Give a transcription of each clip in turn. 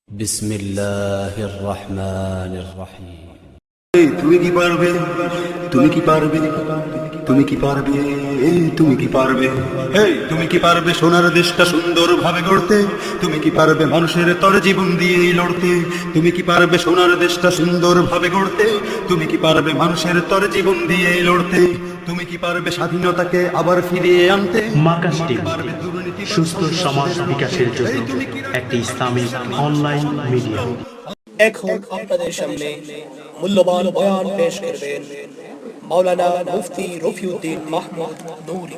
بسم الله الرحمن الرحيم তুমি কি পারবে তুমি কি পারবে তুমি কি পারবে তুমি কি পারবে তুমি কি পারবে সোনার দেশটা সুন্দরভাবে গড়তে তুমি কি পারবে মানুষের তরে জীবন দিয়ে লড়তে তুমি কি পারবে সোনার দেশটা সুন্দরভাবে গড়তে তুমি কি পারবে মানুষের তরে জীবন দিয়ে লড়তে তুমি কি পারবে স্বাধীনতাকে আবার ফিরিয়ে আনতে মাকাস টিভি সুস্থ সমাজ বিকাশের জন্য একটি ইসলামিক অনলাইন মিডিয়া। এখন আপনাদের সামনে মূল্যবান বয়ান পেশ করবেন মাওলানা মুফতি রফিউদ্দিন মাহমুদ নূরী।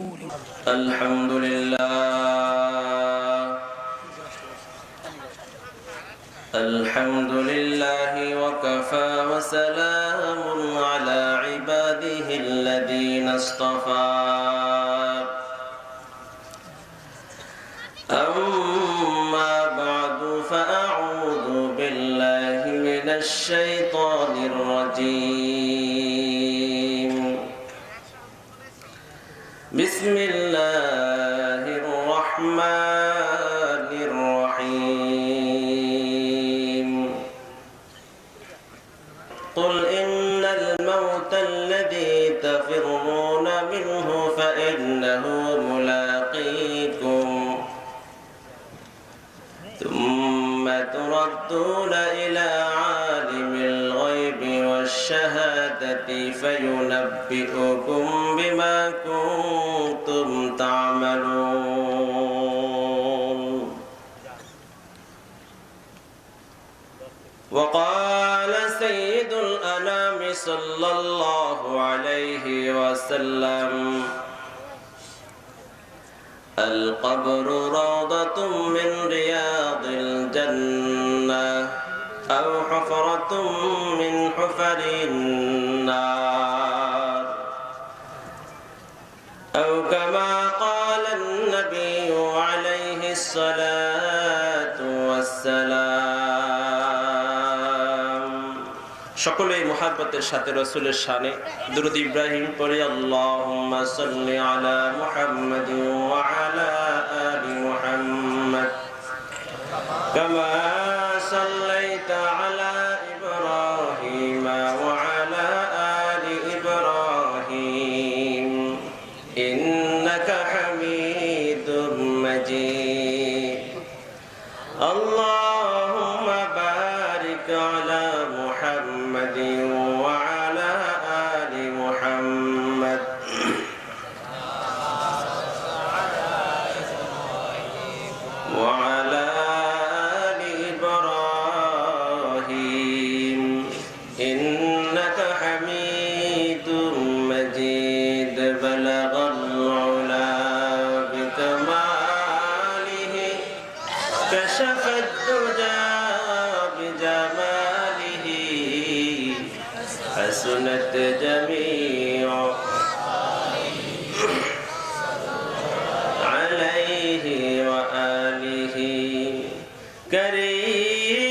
আলহামদুলিল্লাহ ওয়া কাফা ওয়া সালামুন আলা ইবাদিহিল্লাযীনা ইসতাফা। أما بعد فأعوذ بالله من الشيطان الرجيم. بسم الله الرحمن الرحيم. قل إن الموت الذي تفرون منه فإنه ملاقيكم ثم تردون إلى عالم الغيب والشهادة فينبئكم بما كنتم تعملون. وقال سيد الأنام صلى الله عليه وسلم: القبر روضة من رياض الجنة أو حفرة من حفر النار أو كما قال النبي عليه الصلاة والسلام. সকলেই মুহাব্বতের সাথে রাসূলের শানে দুরূদ ইব্রাহিম পড়ে আল্লাহুম্মা সাল্লি আলা মুহাম্মাদ ওয়া আলা আলি মুহাম্মাদ কামা সাল্লাইতা আলা ইব্রাহিম ওয়া আলা আলি ইব্রাহিম ইন্নাকা হামিদুম মাজিদ. আল্লাহুম্মা বারিক আলা محمد وعلى آل محمد وعلى آل إبراهيم إنك حميد مجيد. بلغ العلا بكماله كشف الدجى بجماله حسنت جميع عليه وآله.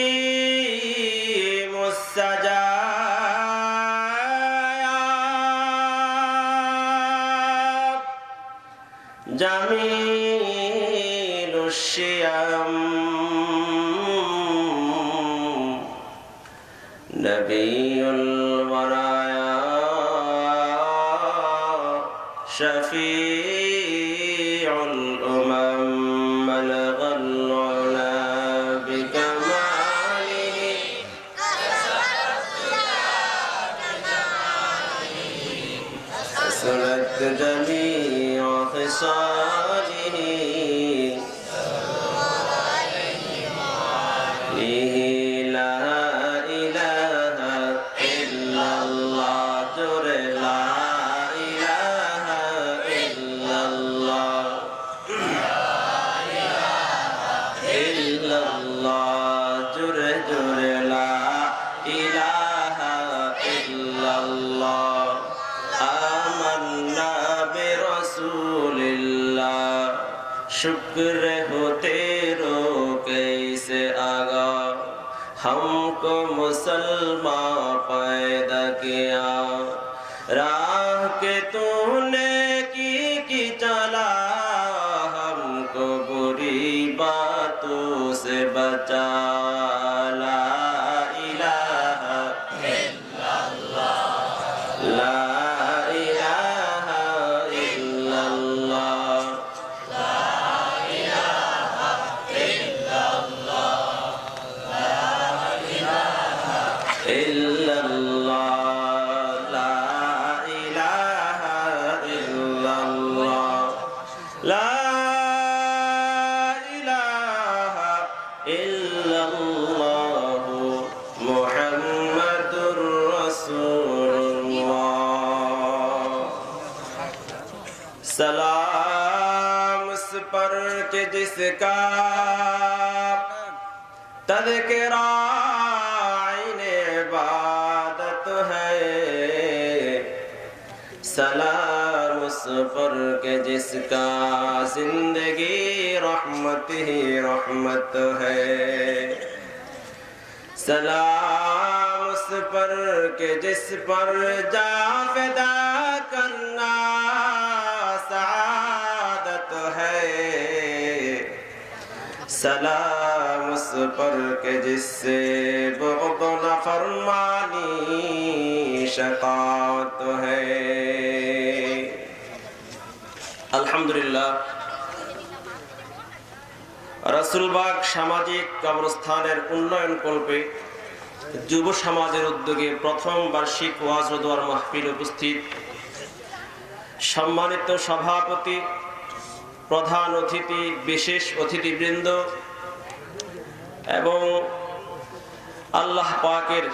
كريم السجايا جميل الشيم نبي البرايا شفيع الأمم. بلغ العلا بكماله حسنت جميع خصاله. शुक्र हो तेरो कैसे आगा हमको मुसलमान पैदा किया. राह के तूने की चला हमको बुरी बातों से बचा. ইল্লাল্লাহু মুহাম্মাদুর রাসূলুল্লাহ। सलाम उस पर के जिसका तज़किरा आईने इबादत है। सलाम उस पर के जिसका जिंदगी रहमत ही रहमत है। सलाम उस पर के जिस पर जावेदा करना सआदत है। सलाम उस पर के जिससे बुग़्ज़ नाफ़रमानी शक़ावत है। अल्हम्दुलिल्लाह রাসূলবাগ সামাজিক কবরস্থানের উন্নয়ন কল্পে যুব সমাজের উদ্যোগে প্রথম বার্ষিক ওয়াজ ও দোয়ার মাহফিল উপস্থিত সম্মানিত সভাপতি, প্রধান অতিথি, বিশেষ অতিথিবৃন্দ এবং আল্লাহ পাকের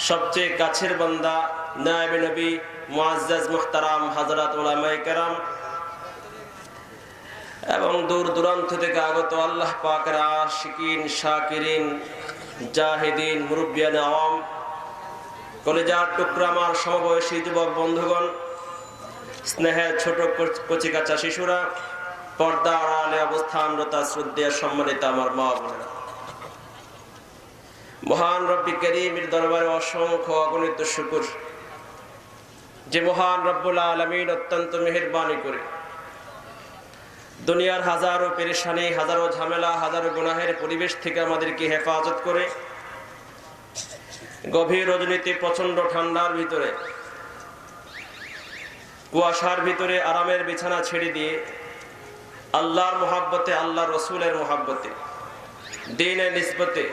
সবচেয়ে কাছের বান্দা নায়েবে নবী মুআজ্জাজ মুহতারাম হযরত উলামায়ে কেরাম এবং দূর দূরান্ত থেকে আগত আল্লাহ পাকের আশিকিন, শাকিরিন, জাহিদিন, মুরব্বিয়ান আওয়াম, কলেজার টুকরা আমার সমবয়সী যুবক বন্ধুগণ, স্নেহের ছোট কচিকাচা শিশুরা, পর্দা আড়ালে অবস্থানরত শ্রদ্ধেয় সম্মানিত আমার মা বোনেরা, মহান রব্বি কারীমের দরবারে অসংখ্য অগণিত শুকর যে মহান রব্বুল আলামিন অত্যন্ত মেহেরবানি করে দুনিয়ার হাজারো পেরেশানি, হাজারো ঝামেলা, হাজারো গুনাহের পরিবেশ থেকে আমাদেরকে হেফাজত করে গভীর রজনীতে প্রচন্ড ঠান্ডার ভিতরে, কুয়াশার ভিতরে আরামের বিছানা ছেড়ে দিয়ে আল্লাহর মুহাব্বতে, আল্লাহর রসুলের মুহাব্বতে, দ্বীনের নিসবতে,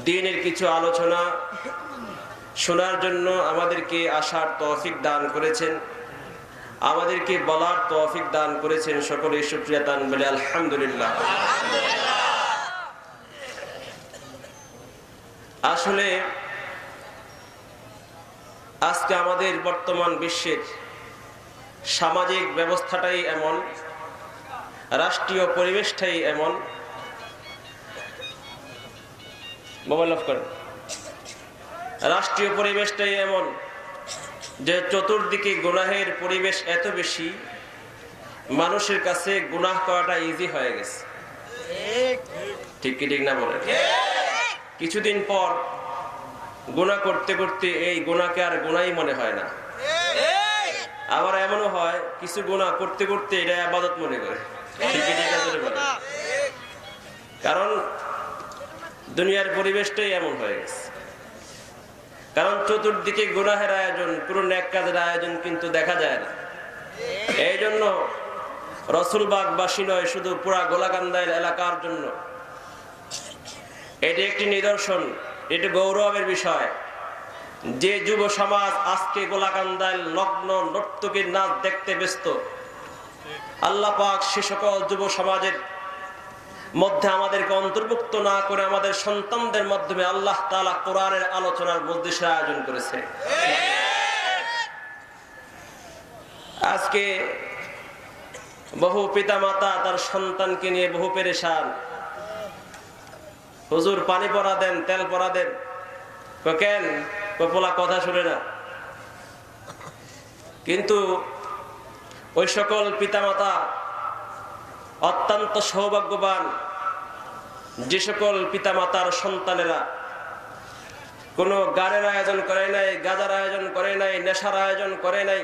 দ্বীনের কিছু আলোচনা শোনার জন্য আমাদেরকে আসার তৌফিক দান করেছেন, আমাদেরকে বলার তৌফিক দান করেছেন। সকলে শুকরিয়া দান বলে আলহামদুলিল্লাহ। আসলে আজকে আমাদের বর্তমান বিশ্বের সামাজিক ব্যবস্থাটাই এমন, রাষ্ট্রীয় পরিবেশটাই এমন, মোবাইল অফ করেন, রাষ্ট্রীয় পরিবেশটাই এমন যে চতুর্দিকে গুনাহের পরিবেশ এত বেশি, মানুষের কাছে গুনাহ করাটা ইজি হয়ে গেছে। ঠিক কি ঠিক না বলেন? কিছুদিন পর গুনাহ করতে করতে এই গুনাহকে আর গুনাহই মনে হয় না। আবার এমনও হয় কিছু গুনাহ করতে করতে এটা ইবাদত মনে করে। ঠিক কি ঠিক না বলেন? কারণ দুনিয়ার পরিবেশটাই এমন হয়ে গেছে। কারণ চতুর্দিকে গুনাহের আয়োজন, পুরো নেক কাজের আয়োজন কিন্তু দেখা যায় না। এই জন্য রসুলবাগবাসী নয়, শুধু পুরা গোলাকান্দাইল এলাকার জন্য এটি একটি নিদর্শন, এটি গৌরবের বিষয় যে যুব সমাজ আজকে গোলাকান্দাইল নগ্ন নর্তকীর নাচ দেখতে ব্যস্ত। আল্লাহ পাক সে সকল যুব সমাজের মধ্যে আমাদেরকে অন্তর্ভুক্ত না করে আমাদের সন্তানদের মাধ্যমে আল্লাহ তাআলা কোরআনের আলোচনার মজলিসের আয়োজন করেছে। আজকে বহু পিতামাতা তার সন্তানকে নিয়ে বহু পেরেশান। হুজুর পানি পড়া দেন, তেল পড়া দেন। কেন? পোলা কথা শুনে না। কিন্তু ওই সকল পিতামাতা অত্যন্ত সৌভাগ্যবান যে সকল পিতামাতার সন্তানেরা কোনো গানের আয়োজন করে নাই, গাজার আয়োজন করে নাই, নেশার আয়োজন করে নাই,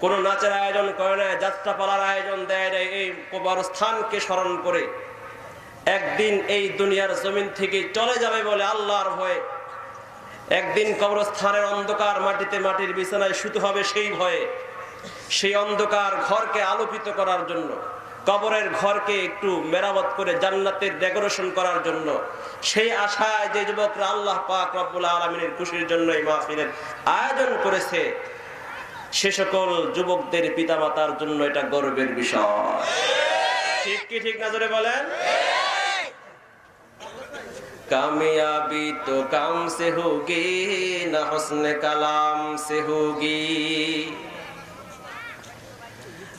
কোনো নাচের আয়োজন করে নাই, যাত্রাপালার আয়োজন দেয় নাই। এই কবরস্থানকে স্মরণ করে একদিন এই দুনিয়ার জমিন থেকে চলে যাবে বলে আল্লাহর ভয়ে, একদিন কবরস্থানের অন্ধকার মাটিতে মাটির বিছানায় শুতে হবে সেই ভয়ে, সেই অন্ধকার ঘরকে আলোকিত করার জন্য, কবরের ঘরকে একটু মেরামত করে জান্নাতের ডেকোরেশন করার জন্য, সেই আশায় যে যুবকরা আল্লাহ পাক রব্বুল আলামিনের খুশির জন্য এই মাহফিলের আয়োজন করেছে, সে সকল যুবকদের পিতামাতার জন্য এটা গর্বের বিষয়। ঠিক কি ঠিক না জোরে বলেন? कामयाबी तो काम से होगी न हुस्न कलाम से होगी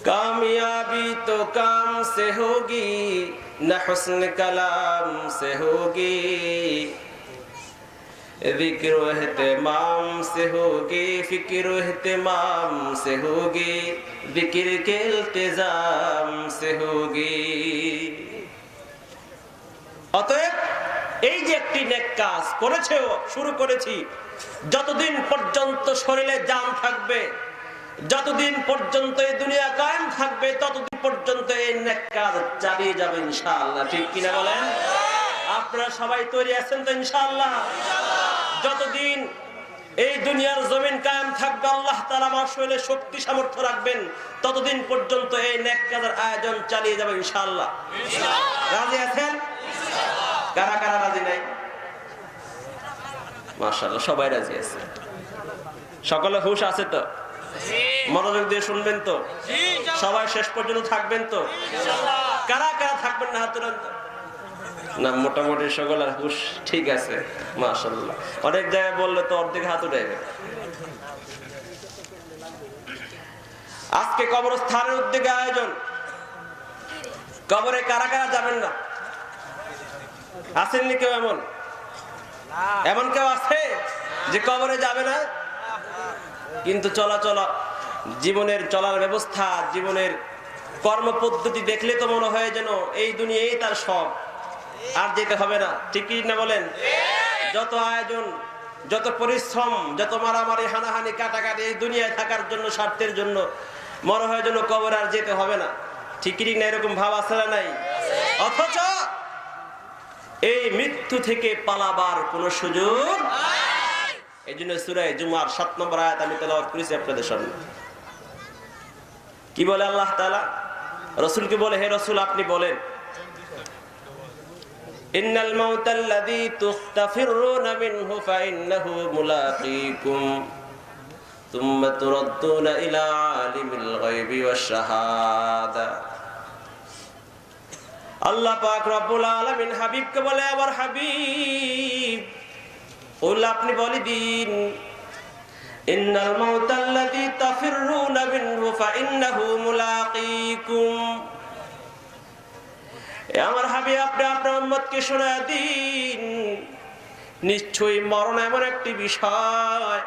कामयाबी तो काम से होगी न हुस्न कलाम से होगी जिक्र एहतमाम से होगी फिक्र एहतमाम से होगी जिक्र के इल्तिजाम से होगी অতএব এই যে একটি নেক কাজ করেছে শুরু করেছি যতদিন পর্যন্ত শরীরে জান থাকবে যতদিন পর্যন্ত এই দুনিয়া কায়েম থাকবে ততদিন পর্যন্ত এই নেক কাজ চালিয়ে যাবে ইনশাআল্লাহ ঠিক কি না বলেন আপনারা সবাই তৈরি আছেন তো ইনশাআল্লাহ যতদিন এই দুনিয়ার জমিন কায়েম থাকবে আল্লাহ তাআলা আমার শরীরে শক্তি সামর্থ্য রাখবেন ততদিন পর্যন্ত এই নেক কাজের আয়োজন চালিয়ে যাবে ইনশাআল্লাহ রাজি আছেন কারা কারা রাজি নাই মাশাআল্লাহ সবাই রাজি আছে সকলে হুঁশ আছে তো মনোযোগ দিয়ে শুনবেন তো সবাই শেষ পর্যন্ত থাকবেন তো কারা কারা থাকবেন না হাত তুলেন না মোটামুটি সকলের হুঁশ ঠিক আছে মাশাআল্লাহ অনেক জায়গায় বললে তো অর্ধেক হাত উঠাইবে আজকে কবরস্থানের উদ্যোগে আয়োজন কবরে কারা কারা যাবেন না আসেননি কেউ এমন কেউ আছে যে কবরে যাবে না কিন্তু চলাচল জীবনের চলার ব্যবস্থা জীবনের কর্মপদ্ধতি দেখলে তো মনে হয় যেন এই দুনিয়াই তার সব আর যেতে হবে না ঠিক কি না বলেন যত আয়োজন যত পরিশ্রম যত মারামারি হানাহানি কাটাকাটি এই দুনিয়ায় থাকার জন্য স্বার্থের জন্য মনে হয় যেন কবর আর যেতে হবে না ঠিক কি না এরকম ভাব আছে না নাই অথচ এই মৃত্যু থেকে পালাবার কোন সুযোগ নাই এইজন্য সূরা জুমার 7 নম্বর আয়াত আমি তেলাওয়াত করেছি আপনাদের সামনে কি বলে আল্লাহ তাআলা রাসূলকে বলে হে রাসূল আপনি বলেন ইন্নাল মাউতাল্লাযী তুখতাফিরুনা মিনহু ফাইন্নাহু মুলাকীকুম তুম্মা তুরাদ্দুনা ইলা আলিমিল গায়বি ওয়াশ শাহাদা আল্লাহ পাক রব্বুল আলামিন হাবিবকে বলে আমার হাবিব ওলা আপনি বলে দিন ইন্নাল মাউতাল্লাযী তাফিরুনা মিনহু ফাইন্নাহু মুলাকীকুম আমার হাবিব আপনি আপনার উম্মতকে শোনায় দিন নিশ্চয়ই মরণ এমন একটি বিষয়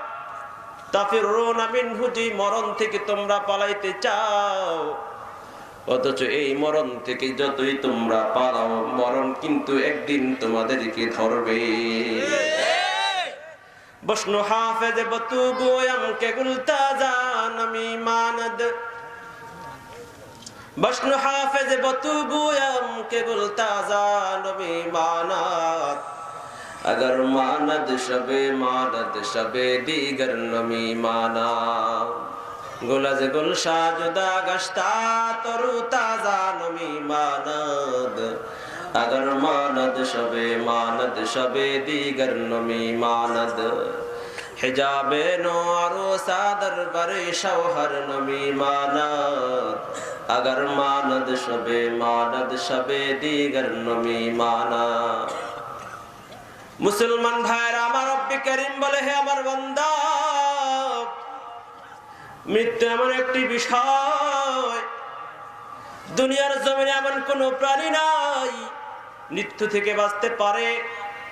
তাফিরুনা মিনহু যে মরণ থেকে তোমরা পালাইতে চাও অথচ এই মরণ থেকে যতই তোমরা পালাও মরণ কিন্তু একদিন তোমাদেরকে ধরবে বসনু হাফেজ বতু গোয়াম কে গুলতা জানমি মানদ বসনু হাফেজ বতু গোয়াম কে গুলতা জানমি মানাত अगर मानद शबे दीगर नमी माना गुलज गुलशा जुदा गश्ता तरु ताजा नमी मानद अगर मानद शबे दीगर नमी मानद हिजाबे नो आरो सादर बरे शौहर नमी मानद अगर मानद शबे दीगर नमी माना मुसलमान भाईरा আমার রব্বে করিম বলে হে আমার বান্দা মৃত্যু এমন একটি বিষয় দুনিয়ার জমিনে এমন কোনো প্রাণী নাই মৃত্যু থেকে বাঁচতে পারে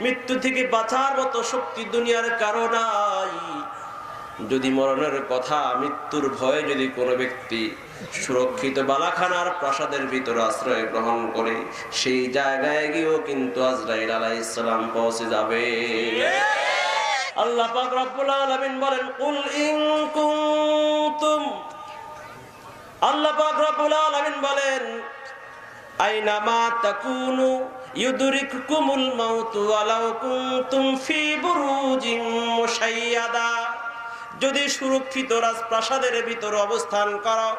মৃত্যু থেকে বাঁচার মতো শক্তি দুনিয়ার কারো নাই যদি মরণের কথা মৃত্যুর ভয়ে যদি কোনো ব্যক্তি সুরক্ষিত বালাখানার প্রাসাদের ভিতরে আশ্রয় গ্রহণ করে সেই জায়গায় গিয়েও কিন্তু আজরাইল আলাইহিস সালাম পৌঁছে যাবে আল্লাহ পাক রব্বুল আলামিন বলেন কুল ইন কুনতুম আল্লাহ পাক রব্বুল আলামিন বলেন আইনামা তাকুনু ইউদরিকুকুমুল মাউতু ওয়ালাউ কুনতুম ফি বুরুজিন মুশাইয়াদা যদি সুরক্ষিত রাজপ্রাসাদের ভিতরে অবস্থান করো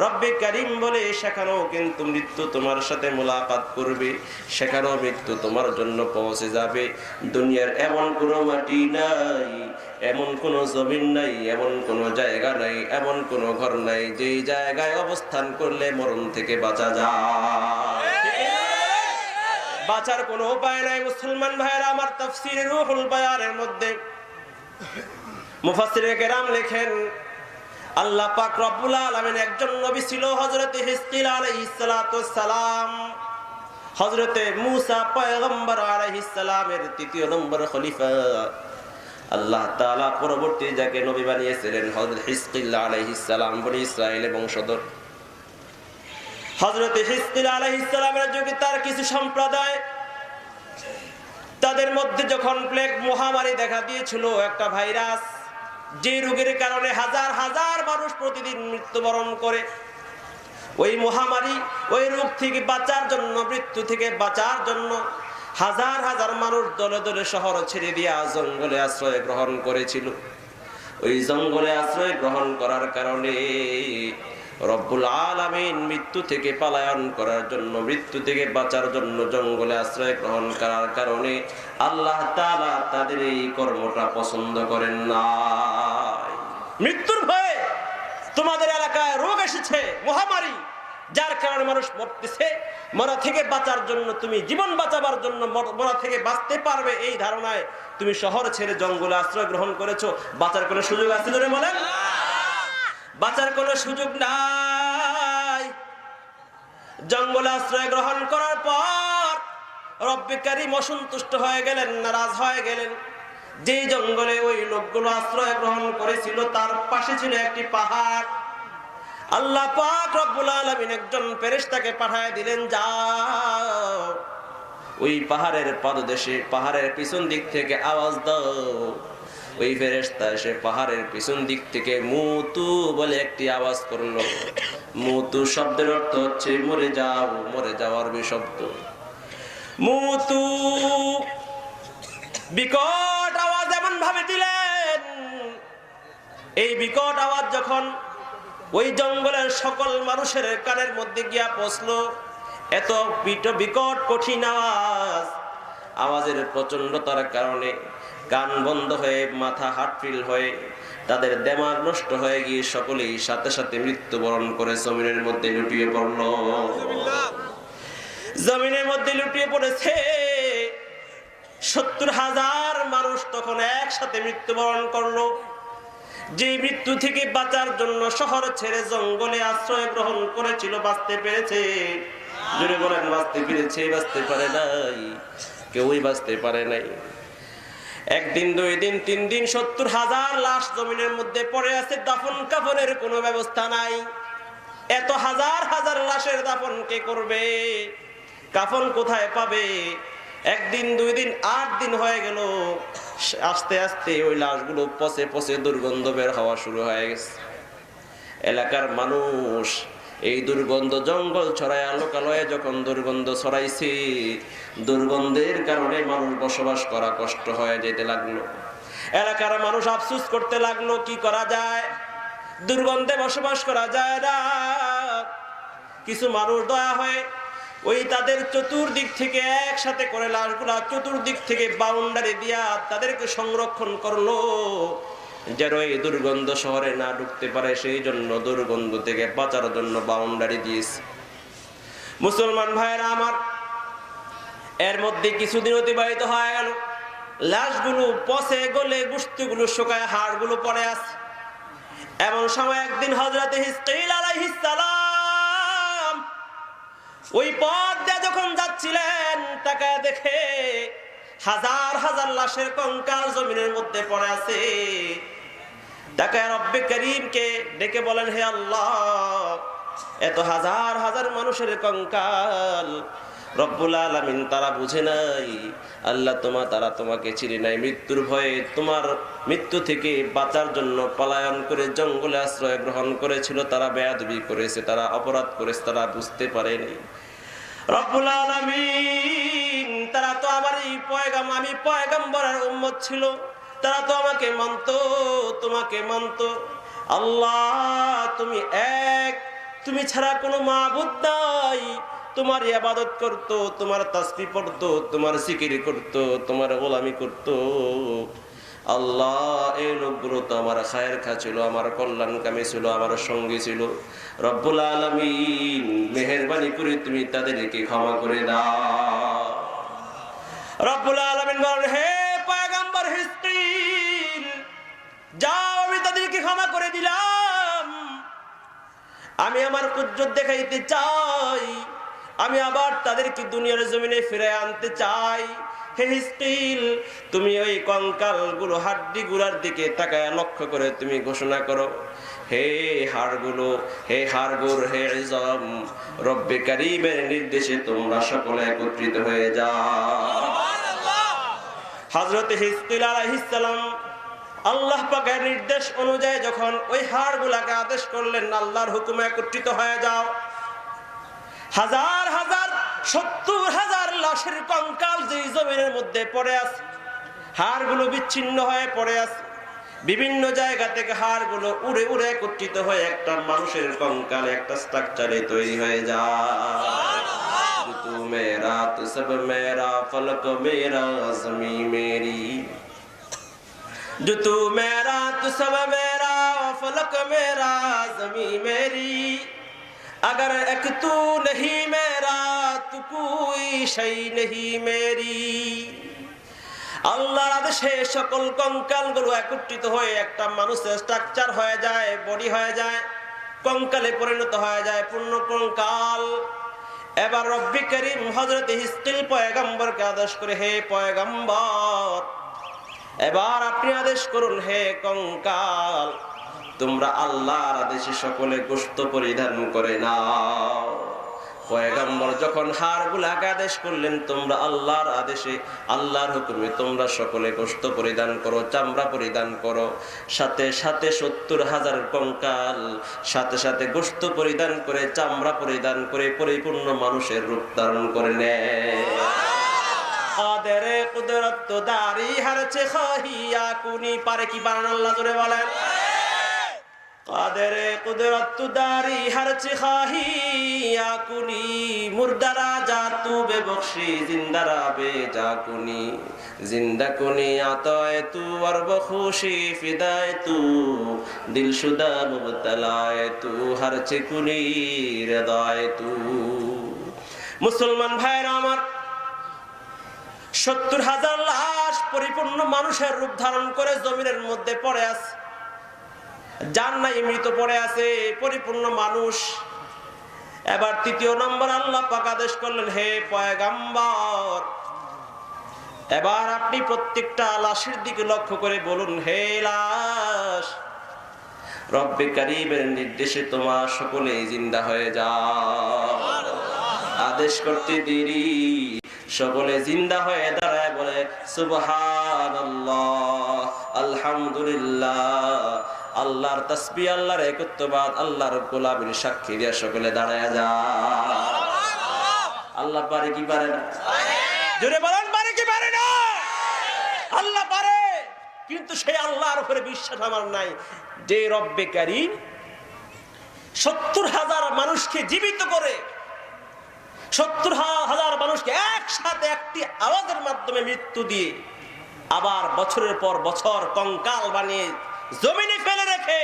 রব্বে করিম বলে সেখানেও কিন্তু মৃত্যু তোমার সাথে মোলাকাত করবে সেখানেও মৃত্যু তোমার জন্য পৌঁছে যাবে দুনিয়ার এমন কোনো মাটি নাই এমন কোনো জমিন নাই এমন কোনো জায়গা নাই এমন কোনো ঘর নাই যে জায়গায় অবস্থান করলে মরণ থেকে বাঁচা যায় বাঁচার কোনো উপায় নাই। মুসলমান ভাইয়েরা আমার, তাফসীর রুহুল বায়ানের মধ্যে মুফাসসিরে কেরাম লেখেন, আল্লাহ পাক রব্বুল আলামিন একজন নবী ছিল, হযরত হিজকিল আলাইহিস সালাতু ওয়াস সালাম। হযরত মূসা পয়গম্বর আলাইহিস সালামের তৃতীয় নম্বর খলিফা। আল্লাহ তাআলা পরবর্তী যাকে নবী বানিয়েছিলেন হযরত হিজকিল আলাইহিস সালাম, বনি ইসরাঈলের বংশধর। হযরত হিজকিল আলাইহিস সালামের যুগে তার কিছু সম্প্রদায়, তাদের মধ্যে যখন প্লেগ মহামারী দেখা দিয়েছিল, একটা ভাইরাস, যে রোগের কারণে হাজার হাজার মানুষ প্রতিদিন মৃত্যুবরণ করে, ওই মহামারী, ওই রোগ থেকে বাঁচার জন্য, মৃত্যু থেকে বাঁচার জন্য হাজার হাজার মানুষ দলে দলে শহর ছেড়ে দিয়ে জঙ্গলে আশ্রয় গ্রহণ করেছিল। ওই জঙ্গলে আশ্রয় গ্রহণ করার কারণে রব্বুল আলামিন মৃত্যু থেকে পলায়ন করার জন্য, মৃত্যু থেকে বাঁচার জন্য জঙ্গলে আশ্রয় গ্রহণ করার কারণে আল্লাহ তাআলা তাদের এই কর্মটা পছন্দ করেন না। মৃত্যুর ভয়ে তোমাদের এলাকায় রোগ এসেছে, মহামারী, যার কারণে মানুষ মরতেছে, মরা থেকে বাঁচার জন্য, তুমি জীবন বাঁচাবার জন্য, মরা থেকে বাঁচতে পারবে এই ধারণায় তুমি শহর ছেড়ে জঙ্গলে আশ্রয় গ্রহণ করেছো। বাঁচার কোনো সুযোগ আছে ধরে বলেন? বাঁচার কোনো সুযোগ নাই। জঙ্গলে আশ্রয় গ্রহণ করার পর রব্বে কারীম অসন্তুষ্ট হয়ে গেলেন, নারাজ হয়ে গেলেন। যে জঙ্গলে ওই লোকগুলো আশ্রয় গ্রহণ করেছিল তার পাশে ছিল একটি পাহাড়। আল্লাহ পাক রব্বুল আলামিন একজন ফেরেশতাকে পাঠিয়ে দিলেন, যাও ওই পাহাড়ের পাদদেশে, পাহাড়ের পিছন দিক থেকে আওয়াজ দাও। ওই ফেরেশতা এসে পাহাড়ের পিছন দিক থেকে মুতু বলে একটি আওয়াজ করলো। মুতু শব্দের অর্থ হচ্ছে মরে যাও, মরে যাও আরবি শব্দ। মুতু বিকট আওয়াজ এমন ভাবে দিলেন, এই বিকট আওয়াজ যখন ওই জঙ্গলের সকল মানুষের কানের মধ্যে গিয়া পৌঁছলো, এত বিকট কঠিন আওয়াজ, আওয়াজের প্রচন্ডতার কারণে কান বন্ধ হয়ে, মাথা হাটফিল হয়ে, তাদের দিমাগ নষ্ট হয়ে গিয়ে সকলেই সাথে সাথে মৃত্যুবরণ করে জমিনের মধ্যে লুটিয়ে পড়ল। জমিনের মধ্যে লুটিয়ে পড়েছে 70,000 মানুষ তখন একসাথে মৃত্যুবরণ করলো। যে মৃত্যু থেকে বাঁচার জন্য শহর ছেড়ে জঙ্গলে আশ্রয় গ্রহণ করেছিল, বাঁচতে পেরেছে? জোরে বলেন, বাঁচতে পেরেছে? বাঁচতে পারে নাই, কেউই বাঁচতে পারে নাই। একদিন, 2 দিন, 3 দিন 70,000 লাশ জমিনের মধ্যে পড়ে আছে, দাফন কাফনের কোনো ব্যবস্থা নাই। এত হাজার হাজার লাশের দাফন কে করবে? কাফন কোথায় পাবে? একদিন, 2 দিন, 8 দিন হয়ে গেল। আস্তে আস্তে ওই লাশগুলো পচে পচে দুর্গন্ধ বের হওয়া শুরু হয়ে গেছে। এলাকার মানুষ এই দুর্গন্ধ, জঙ্গল ছড়ায় লোকালয়ে যখন দুর্গন্ধ ছড়াইছে, দুর্গন্ধের কারণে মানুষ বসবাস করা কষ্ট হয়ে যেতে লাগলো। এলাকার মানুষ আফসোস করতে লাগলো, কি করা যায়? দুর্গন্ধে বসবাস করা যায় না। কিছু মানুষ দয়া হয়ে ওই তাদের চতুর্দিক থেকে একসাথে করে লাশগুলা চতুর্দিক থেকে বাউন্ডারি দিয়া তাদেরকে সংরক্ষণ করলো, যেন এই দুর্গন্ধ শহরে না ঢুকতে পারে। সেই জন্য দুর্গন্ধ থেকে বাঁচার জন্য বাউন্ডারি দিয়েছে। মুসলমান ভাইয়েরা আমার, এর মধ্যে কিছুদিন অতিবাহিত হয়ে গেল। লাশগুলো পচে গলে, গোশতগুলো শুকায়, হাড়গুলো পড়ে আছে। এমন সময় একদিন হযরত হিজকিল আলাইহিস সালাম ওই পথ দিয়ে যখন যাচ্ছিলেন, তাকায় দেখে হাজার হাজার লাশের কঙ্কাল জমিনের মধ্যে পড়ে আছে। তাকায় রব্বে কারীমকে ডেকে বলেন, হে আল্লাহ, এত হাজার হাজার মানুষের কঙ্কাল, রব্বুল আলামিন তারা বুঝে নাই, আল্লাহ তারা তোমাকে চিনে নাই। মৃত্যুর ভয়ে, তোমার মৃত্যু থেকে বাঁচার জন্য পলায়ন করে জঙ্গলে আশ্রয় গ্রহণ করেছিল। তারা বেয়াদবি করেছে, তারা অপরাধ করেছে, তারা বুঝতে পারেনি। রব্বুল আলামিন, তারা তো আমার এই পয়গাম, আমি পয়গম্বরের উম্মত ছিল, তারা তো আমাকে মানতো, তোমাকে মানতো। আল্লাহ তুমি এক, তুমি ছাড়া কোনো মাবুদ নাই। তোমার ইবাদত করতো, তোমার তাসবিহ পড়তো, তোমার জিকির করতো, তোমার গোলামি করতো। আল্লাহ, এই লোকগুলো তো আমার খায়ের খা ছিল, আমার কল্যাণকামী ছিল, আমার সঙ্গী ছিল। রব্বুল আলামিন, মেহেরবানি করে তুমি তাদেরকে ক্ষমা করে দাও। রব্বুল আলামিন বলেন, হে পয়গম্বর হিজকিল, যাও, আমি তাদেরকে ক্ষমা করে দিলাম। আমি আমার কুদরত দেখাইতে চাই, আমি আবার তাদেরকে দুনিয়ার জমিনে ফিরে আনতে চাই। হে হিজকিল, তুমি ওই কঙ্কাল গুলো, হাড্ডি গুলার দিকে তাকায় লক্ষ্য করে তুমি ঘোষণা করো, হে হাড়গুলো, হে হাড়গুড়, হে ইজম, রব্বে কারীমের নির্দেশে তোমরা সকলে একত্রিত হয়ে যাও। হযরত হিজকিল আলাইহিস সালাম আল্লাহ পাকের নির্দেশ অনুযায়ী যখন ওই হাড়গুলাকে আদেশ করলেন, আল্লাহর হুকুমে একত্রিত হয়ে যাও, হাজার হাজার 70,000 লাশের কঙ্কাল যে জমিনের মধ্যে পড়ে আছে, হাড়গুলো বিচ্ছিন্ন হয়ে পড়ে আছে, বিভিন্ন জায়গা থেকে হাড়গুলো উড়ে উড়ে একত্রিত হয়ে একটা মানুষের কঙ্কাল, একটা স্ট্রাকচারে তৈরি হয়ে যায়। তু মেরা তু সব মেরা, ফলক মেরা, জমি মেরি। जो तू मेरा तू सब मेरा, फलक मेरा, जमी मेरी। अगर एक तू नहीं मेरा तो कोई शै नहीं मेरी। আল্লাহর আদেশে সকল কঙ্কালগুলো একত্রিত হয়ে একটা মানুষের স্ট্রাকচার হয়ে যায়, বডি হয়ে যায়, কঙ্কালে পরিণত হয়ে যায়, পূর্ণ কঙ্কাল। এবার রব্বি করিম হযরত হিজকিল পয়গম্বরকে আদেশ করে, হে পয়গম্বর, এবার আপনি আদেশ করুন, হে কঙ্কাল, তোমরা আল্লাহর আদেশে সকলে গোশত পরিধান করে নাও। পয়গম্বর যখন হাড়গুলাকে আদেশ করলেন, তোমরা আল্লাহর আদেশে, আল্লাহর হুকুমে তোমরা সকলে গোশত পরিধান করো, চামড়া পরিধান করো। সাথে সাথে 70,000 কঙ্কাল সাথে সাথে গোশত পরিধান করে, চামড়া পরিধান করে পরিপূর্ণ মানুষের রূপ ধারণ করে নেয়। কাদের কুদরত তো দারি হারছে খাহিয়া কুনি, পারে কি পারেন আল্লাহ জোরে বলেন। কাদের কুদরত তো দারি হারছে খাহিয়া কুনি, মুর্দারা যা তু বেবখশি, জিন্দারা বে যা কুনি, জিন্দা কুনি আতায় তু আর বখুশি, ফিদায় তু দিলশুদা মুবতলায় তু, হারছে কুনি হৃদয় তু। মুসলমান ভাইরা আমার, 70,000 লাশ পরিপূর্ণ মানুষের রূপ ধারণ করে জমিনের মধ্যে পড়ে আছে, জান নাই, মৃত পড়ে আছে, পরিপূর্ণ মানুষ। এবার তৃতীয় নম্বর আল্লাহ পাক আদেশ করলেন, হে পয়গম্বর, এবার আপনি প্রত্যেকটা লাশের দিকে লক্ষ্য করে বলুন, হে লাশ, রব্বে কারীমের নির্দেশে তোমার সকলে জিন্দা হয়ে যাও। আদেশ করতে দেরি, সকলে জিন্দা হয়ে দাঁড়ায় বলে সুবহানাল্লাহ, আলহামদুলিল্লাহ, আল্লাহর তাসবিহ, আল্লাহর একত্ববাদ, আল্লাহর গোলামীর সাক্ষী দিয়ে সকলে দাঁড়ায় যায়। আল্লাহ পারে কি পারে না? জোরে বলেন, পারে কি পারে না? আল্লাহ পারে, কিন্তু সেই আল্লাহর উপরে বিশ্বাস আমার নাই, যে রব্বে কারীম 70,000 মানুষকে জীবিত করে, 70,000 মানুষকে একসাথে একটি আওয়াজের মাধ্যমে মৃত্যু দিয়ে আবার বছরের পর বছর কঙ্কাল বানিয়ে জমিনে ফেলে রেখে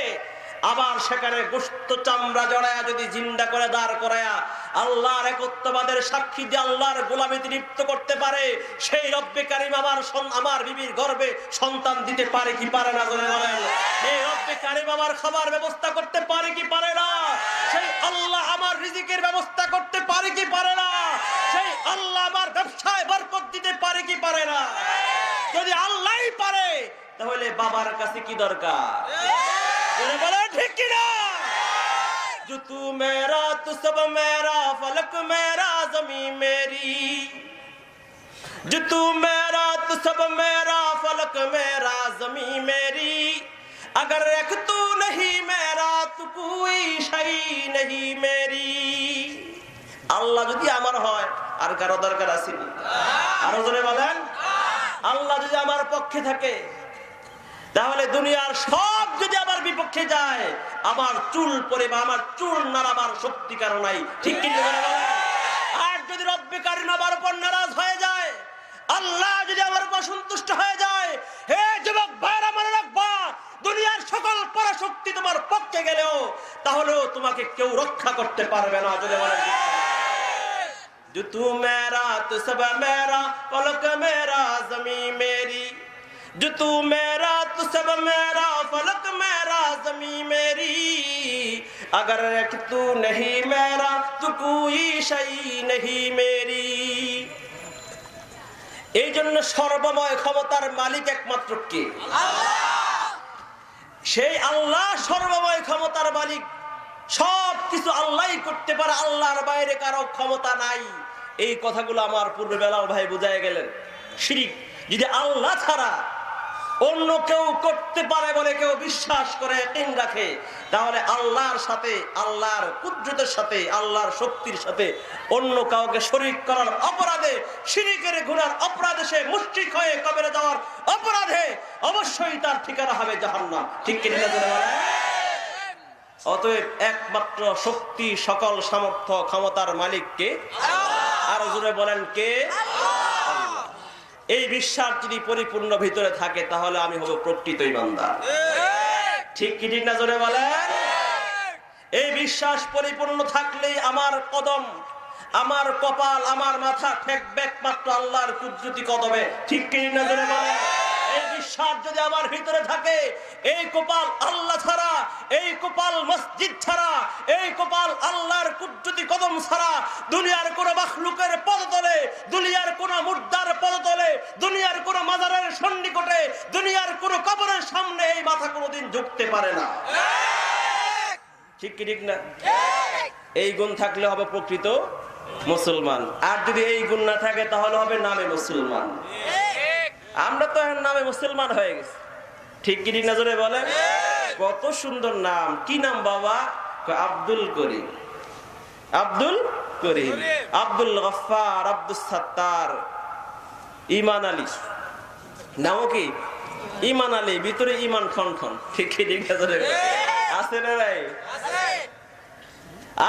আবার সেখানে গোশত চামড়া জড়ায়া যদি জিন্দা করে দাঁড় করায়া আল্লাহর একত্ববাদের সাক্ষী দিয়ে আল্লাহর গোলামীতে লিপ্ত করতে পারে, সেই রব্বে কারীম আমার বিবির গর্ভে সন্তান দিতে পারে কি পারে না? এই রব্বে কারীম আমার খাবার ব্যবস্থা করতে পারে কি পারে না? সেই আল্লাহ আমার রিজিকের ব্যবস্থা করতে পারে কি পারে না? সেই আল্লাহ আমার ব্যবসায় বরকত দিতে পারে কি পারে না? যদি আল্লাহই পারে, তাহলে বাবার কাছে কি দরকার? বলে ঠিক কিনা? जो तू मेरा तू सब मेरा, फलक मेरा, जमी मेरी। जो तू मेरा तू सब मेरा, फलक मेरा, जमी मेरी। अगर एक तू नहीं मेरा तो कोई शै नहीं मेरी। আল্লাহ যদি আমার হয় আর কারো দরকার আছে? আরো জোরে বলেন, আল্লাহ যদি আমার পক্ষে থাকে, তাহলে দুনিয়ার সব যদি আমার বিপক্ষে যায়, আমার চুল পরে বা আমার চুল নাড়াবার শক্তি কারো নাই, ঠিক কি? আর যদি রব্বে কারীম আমার উপর নারাজ হয়ে যায়, আল্লাহ যদি আমার উপর সন্তুষ্ট হয়ে যায়, হে যুবক ভাইরা মনে রাখবা, দুনিয়ার সকল পরাশক্তি তোমার পক্ষে গেলেও তাহলেও তোমাকে কেউ রক্ষা করতে পারবে না। যদি বলেন जो तू मेरा तो सब मेरा, फलक मेरा ज़मीं मेरी। जो तू मेरा तो सब मेरा, फलक मेरा ज़मीं मेरी। अगर एक तू नहीं मेरा तो कोई शई नहीं मेरी। এই জন্য সর্বময় ক্ষমতার মালিক একমাত্র কে? সেই আল্লাহ সর্বময় ক্ষমতার মালিক। সব কিছু আল্লাহই করতে পারে, আল্লাহর বাইরে কারো ক্ষমতা নাই। এই কথাগুলো আমার পূর্বে বেলাল ভাই বুঝায় গেলেন। শিরক যদি আল্লাহ ছাড়া অন্য কেউ করতে পারে বলে কেউ বিশ্বাস করে ইয়াকিন রাখে, তাহলে আল্লাহর সাথে, আল্লাহর কুদরতের সাথে, আল্লাহর শক্তির সাথে অন্য কাউকে শরীক করার অপরাধে, শিরকের গুনার অপরাধে সে মুশরিক হয়ে কবরে যাওয়ার অপরাধে অবশ্যই তার ঠিকানা হবে জাহান্নাম। ঠিক কি না বলেন? অতএব একমাত্র শক্তি, সকল সামর্থ্য, ক্ষমতার মালিক কে? আর জোরে বলেন কে? এই বিশ্বাস যদি পরিপূর্ণ ভিতরে থাকে তাহলে আমি হব প্রকৃত ঈমানদার। ঠিক কি ঠিক না জোরে বলেন? এই বিশ্বাস পরিপূর্ণ থাকলেই আমার কদম, আমার কপাল, আমার মাথা ঠেকবে একমাত্র আল্লাহর কুদরতি কদমে। ঠিক কি না জোরে বলেন? এই বিশ্বাস যদি আমার ভিতরে থাকে, এই কপাল আল্লাহ ছাড়া, এই কপাল মসজিদ ছাড়া, এই কপাল আল্লাহর কুদরতি কদম ছাড়া দুনিয়ার কোন মাখলুকের পদতলে, দুনিয়ার কোন মুর্দার পদতলে, দুনিয়ার কোন মাজারের সন্নিকটে, দুনিয়ার কোন কবরের সামনে এই মাথা কোনোদিন ঝুঁকতে পারে না। ঠিক কি ঠিক না? এই গুণ থাকলে হবে প্রকৃত মুসলমান। আর যদি এই গুণ না থাকে তাহলে হবে নামে মুসলমান। আমরা তো এখন নামে মুসলমান হয়ে গেছি। ঠিক কি ঠিক না জোরে বলেন? কত সুন্দর নাম। কি নাম বাবা? আব্দুল করিম, আব্দুল করিম, আব্দুল গফফার, আব্দুল সাত্তার, ইমান আলী। নামও কি? ইমান আলী, ভিতরে ইমান খন খন। ঠিক কি ঠিক না জোরে আছে না ভাই?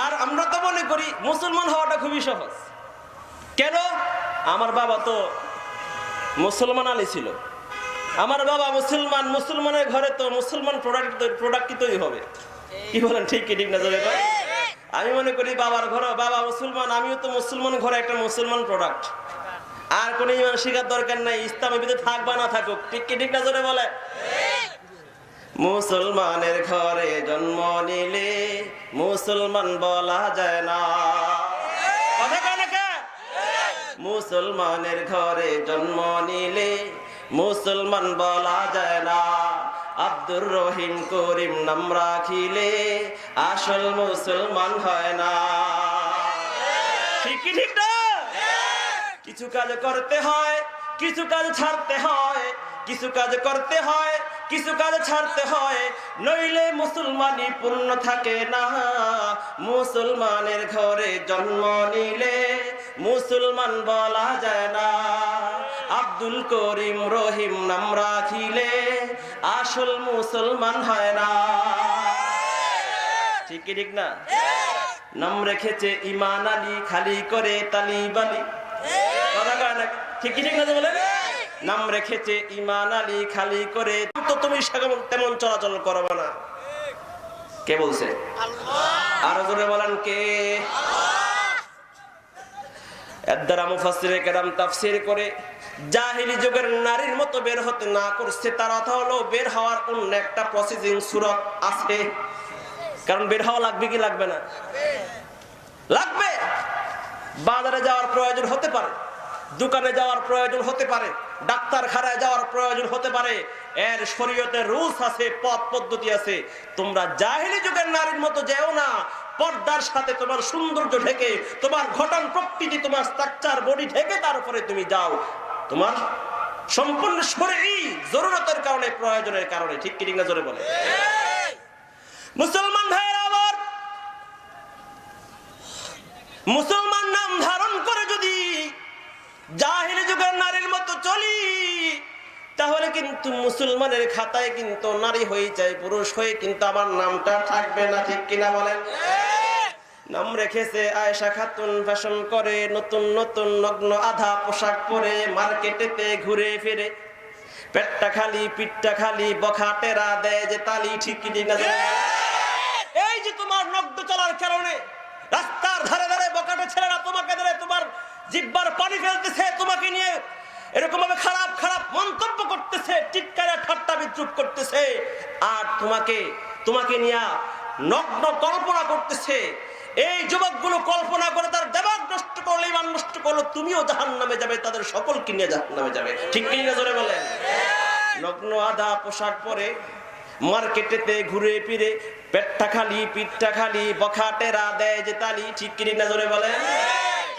আর আমরা তো মনে করি মুসলমান হওয়াটা খুবই সহজ। কেন? আমার বাবা তো মুসলমান আলী ছিল, আমার বাবা মুসলমান, মুসলমানের ঘরে তো মুসলমান প্রোডাক্টই তৈরি হবে। কি বলেন? ঠিক কি ঠিক না জোরে বলেন? আমি মনে করি বাবার ঘরে, বাবা মুসলমান, আমিও তো মুসলমান ঘরে একটা মুসলমান প্রোডাক্ট। আর কোন ইমান শিখার দরকার নাই, ইসলামের ভিতরে থাক বা না থাকুক। ঠিক কি ঠিক না জোরে বলে? মুসলমানের ঘরে জন্ম নিলে মুসলমান বলা যায় না। মুসলমানের ঘরে জন্ম নিলে মুসলমান বলা যায় না। আব্দুর রহিম করিম নাম রাখিলে আসল মুসলমান হয় না। ঠিক কি ঠিক না? কিছু কাজ করতে হয়, কিছু কাজ ছাড়তে হয়, কিছু কাজ করতে হয়, কিছু কাজ ছাড়তে হয়, নইলে মুসলমানই পূর্ণ থাকে না। মুসলমানের ঘরে জন্ম নিলে মুসলমান বলা যায় না। আব্দুল করিম রহিম নাম রাখিলে আসল মুসলমান হয় না। ঠিক কি ঠিক না? নাম রেখেছে ইমান আলী, খালি করে তালিবানি। কথা কয় না? ঠিক কি ঠিক না বলে? নাম রেখেছে ইমান আলী, খালি করে তো তুমি তেমন চলাচল করবে না। কে বলছে? আরো জোরে বলেন কে? এর দ্বারা মুফাসসিরে কেরাম তাফসীর করে জাহিলি যুগের নারীর মতো বের হতে না করছে, তার অর্থ হলো বের হওয়ার অন্য একটা প্রসেসিং সুরত আছে। কারণ বের হওয়া লাগবে কি লাগবে না? লাগবে। বাজারে যাওয়ার প্রয়োজন হতে পারে, দোকানে যাওয়ার প্রয়োজন হতে পারে, ডাক্তারখানায় যাওয়ার প্রয়োজন হতে পারে। এর শরীয়তের রুলস আছে, পথ পদ্ধতি আছে। তোমরা জাহিলি যুগের নারীর মতো যেও না। পর্দার সাথে তোমার সৌন্দর্য ঢেকে, তোমার গঠন প্রকৃতি, তোমার স্ট্রাকচার বডি ঢেকে তারপরে তুমি যাও তোমার সম্পূর্ণ শরীরী জরুরতের কারণে, প্রয়োজনের কারণে। ঠিক কি ঠিক না জোরে বলে? মুসলমান ভাইরা আবার মুসলমান নাম ধারণ করে যদি জাহিলি যুগের নারীর মতো চলি, তাহলে কিন্তু মুসলমানের খাতায় কিন্তু নারী হয়ে যায়, পুরুষ হয়ে কিন্তু আমার নামটা থাকবে না। ঠিক কিনা বলেন? নাম রেখেছে আয়েশা খাতুন, ফ্যাশন করে, নতুন নতুন নগ্ন আধা পোশাক পরে মার্কেটেতে ঘুরে ফিরে, পেটটা খালি পিঠটা খালি, বখা টেরা দেয় যে তালি। ঠিক কি না? এই যে তোমার নগ্ন চলার কারণে রাস্তার ধারে ধারে বকাটা ছেলেরা তোমাকে ধরে তোমার জিহ্বার পানি ফেলতেছে, তোমাকে নিয়ে এরকম ভাবে খারাপ খারাপ মন্তব্য করতেছে, চিৎকারে ঠাট্টা বিদ্রুপ করতেছে, আর তোমাকে নিয়ে নগ্ন কল্পনা করতেছে। এই যুবকগুলো কল্পনা করে তার দেমাগ নষ্ট করলো, ঈমান নষ্ট করলো, তুমিও জাহান্নামে যাবে, তাদের সকলকে নিয়ে জাহান্নামে যাবে। ঠিক কি না জোরে বলেন? নগ্ন আধা পোশাক পরে মার্কেটেতে ঘুরে ফিরে পেটটা খালি পিঠটা খালি বখাটেরা দেয় যে তালি। ঠিক কি না জোরে বলেন?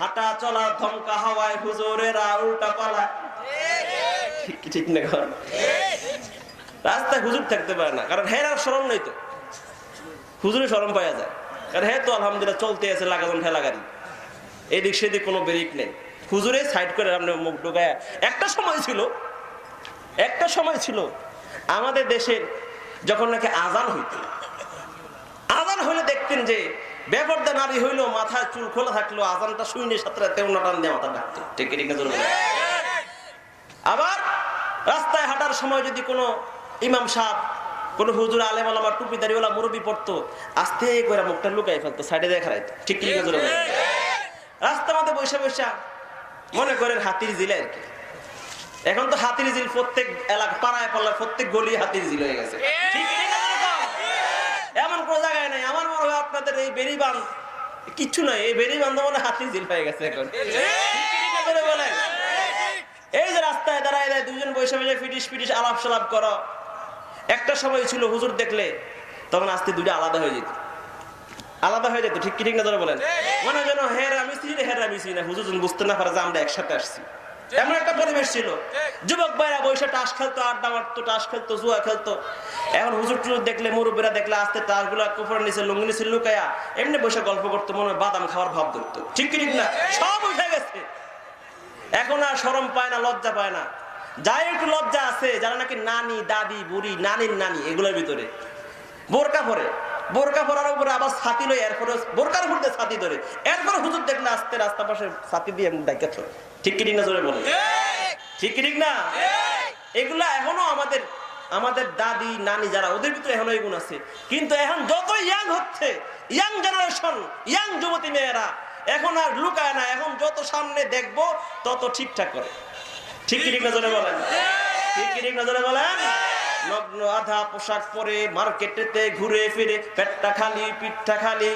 হাঁটা চলা ধমকা হাওয়ায় হুজুরেরা উল্টা পালা। ঠিক না? রাস্তায় হুজুর থাকতে পারে না, কারণ হেরার শরম নেই তো, হুজুরে শরম পাওয়া যায়, কারণ হে তো আলহামদুলিল্লাহ চলতে আছে লাগাজন ঠেলা গাড়ি, এদিক সেদিক কোনো ব্রেক নেই, হুজুরে সাইড করে আমরা মুখ ঢোকায়। একটা সময় ছিল আমাদের দেশের যখন নাকি আজান হইলে দেখতেন যে বেপরদা নারী হইলো, মাথায় চুল খোলা থাকলো, আজানটা শুনে সাথে তেমন টান দিয়ে মাথা ডাকতো। ঠিক না? আবার রাস্তায় হাঁটার সময় যদি কোনো ইমাম সাহেব, কোনো হুজুর, আলেম আলামা, টুপি দাড়িওয়ালা মুরব্বি পড়তো, আস্তে করে মুখটা লুকাই ফেলতো, সাইডে দেখা রাখতো। ঠিক কি? রাস্তার মধ্যে বৈশা মনে করেন হাতির জিলে আর কি। এখন তো হাতির জিল প্রত্যেক এলাকা, পাড়ায় পাল্লায় প্রত্যেক গলি হাতির জিল হয়ে গেছে। এমন কোন জায়গায় নাই। আমার মনে হয় আপনাদের এই বেরিবান কিচ্ছু নাই, এই বেরিবান তো মনে হাতির জিল হয়ে গেছে এখন। বলেন, এই যে রাস্তায় দাঁড়ায় দেয় দুজন বৈশা ফিটিস আলাপ সালাপ করো। একটা সময় ছিল হুজুর দেখলে তখন আস্তে দুইটা আলাদা হয়ে যেত। ঠিক কি? ঠিক না বলেন? মানে যেন হেরা মিছি না, হুজুর বুঝতে না পারে যে আমরা একসাথে আসছি, এমন একটা পরিবেশ ছিল। যুবক ভাইরা বৈশা টাস খেলতো, আড্ডা মারতো, টাস খেলতো, জুয়া খেলতো। এখন হুজুর টুজুর দেখলে, মুরব্বীরা দেখলে আস্তে টাস গুলা কুপুরের নিচে লুঙ্গি নিচে লুকায়া এমনি বৈশা গল্প করতো, মনে হয় বাদাম খাওয়ার ভাব ধরতো। ঠিক কি? ঠিক না? সব উঠে গেছে। এখন আর শরম পায় না, লজ্জা পায় না। যাই একটু লজ্জা আছে, যারা নাকি নানি, দাদি, বুড়ি, নানির নানি, এগুলোর ভিতরে বোরকা পরার উপরে আবার ছাতি লয়, এরপরে বোরকার উপর দিয়ে ছাতি ধরে, এরপরে হুজুর দেখলে আস্তে রাস্তা পাশে ছাতি দিয়ে ডাকাত। ঠিক কি? ঠিক না জোরে বলে? ঠিক কি? ঠিক না? এগুলা এখনো আমাদের দাদি নানি যারা, ওদের ভিতরে এখনো এগুণ আছে। কিন্তু এখন যত ইয়াং হচ্ছে, ইয়াং জেনারেশন, ইয়াং যুবতী মেয়েরা এখন আর লুকায় না, এখন যত সামনে দেখবো তত ঠিকঠাক করে। ঠিক কি? ঠিক না জোরে বলেন? ঠিক কি? ঠিক না জোরে বলেন? নগ্ন আধা পোশাক পরে মার্কেটেতে ঘুরে ফিরে পেটটা খালি পিঠটা খালি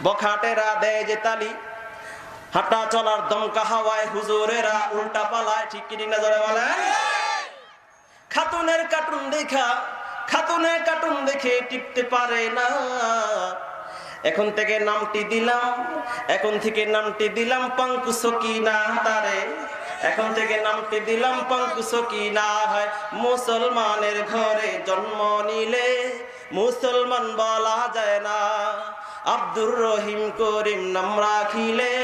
বখাটেরা দেয় যে তালি। হাঁটা চলার দমকা হাওয়ায় হুজুরেরা উল্টা পালায়। ঠিক কি? ঠিক না জোরে বলেন? খাতুনের কার্টুন দেখে টিকতে পারে না। এখন থেকে নামটি দিলাম পাঙ্কু সকিনা তারে। এখন থেকে নামটি দিলাম পাঙ্কু সকিনা। হয় মুসলমানের ঘরে জন্ম নিলে মুসলমান বলা যায় না। আব্দুর রহিম করিম নাম রাখিলে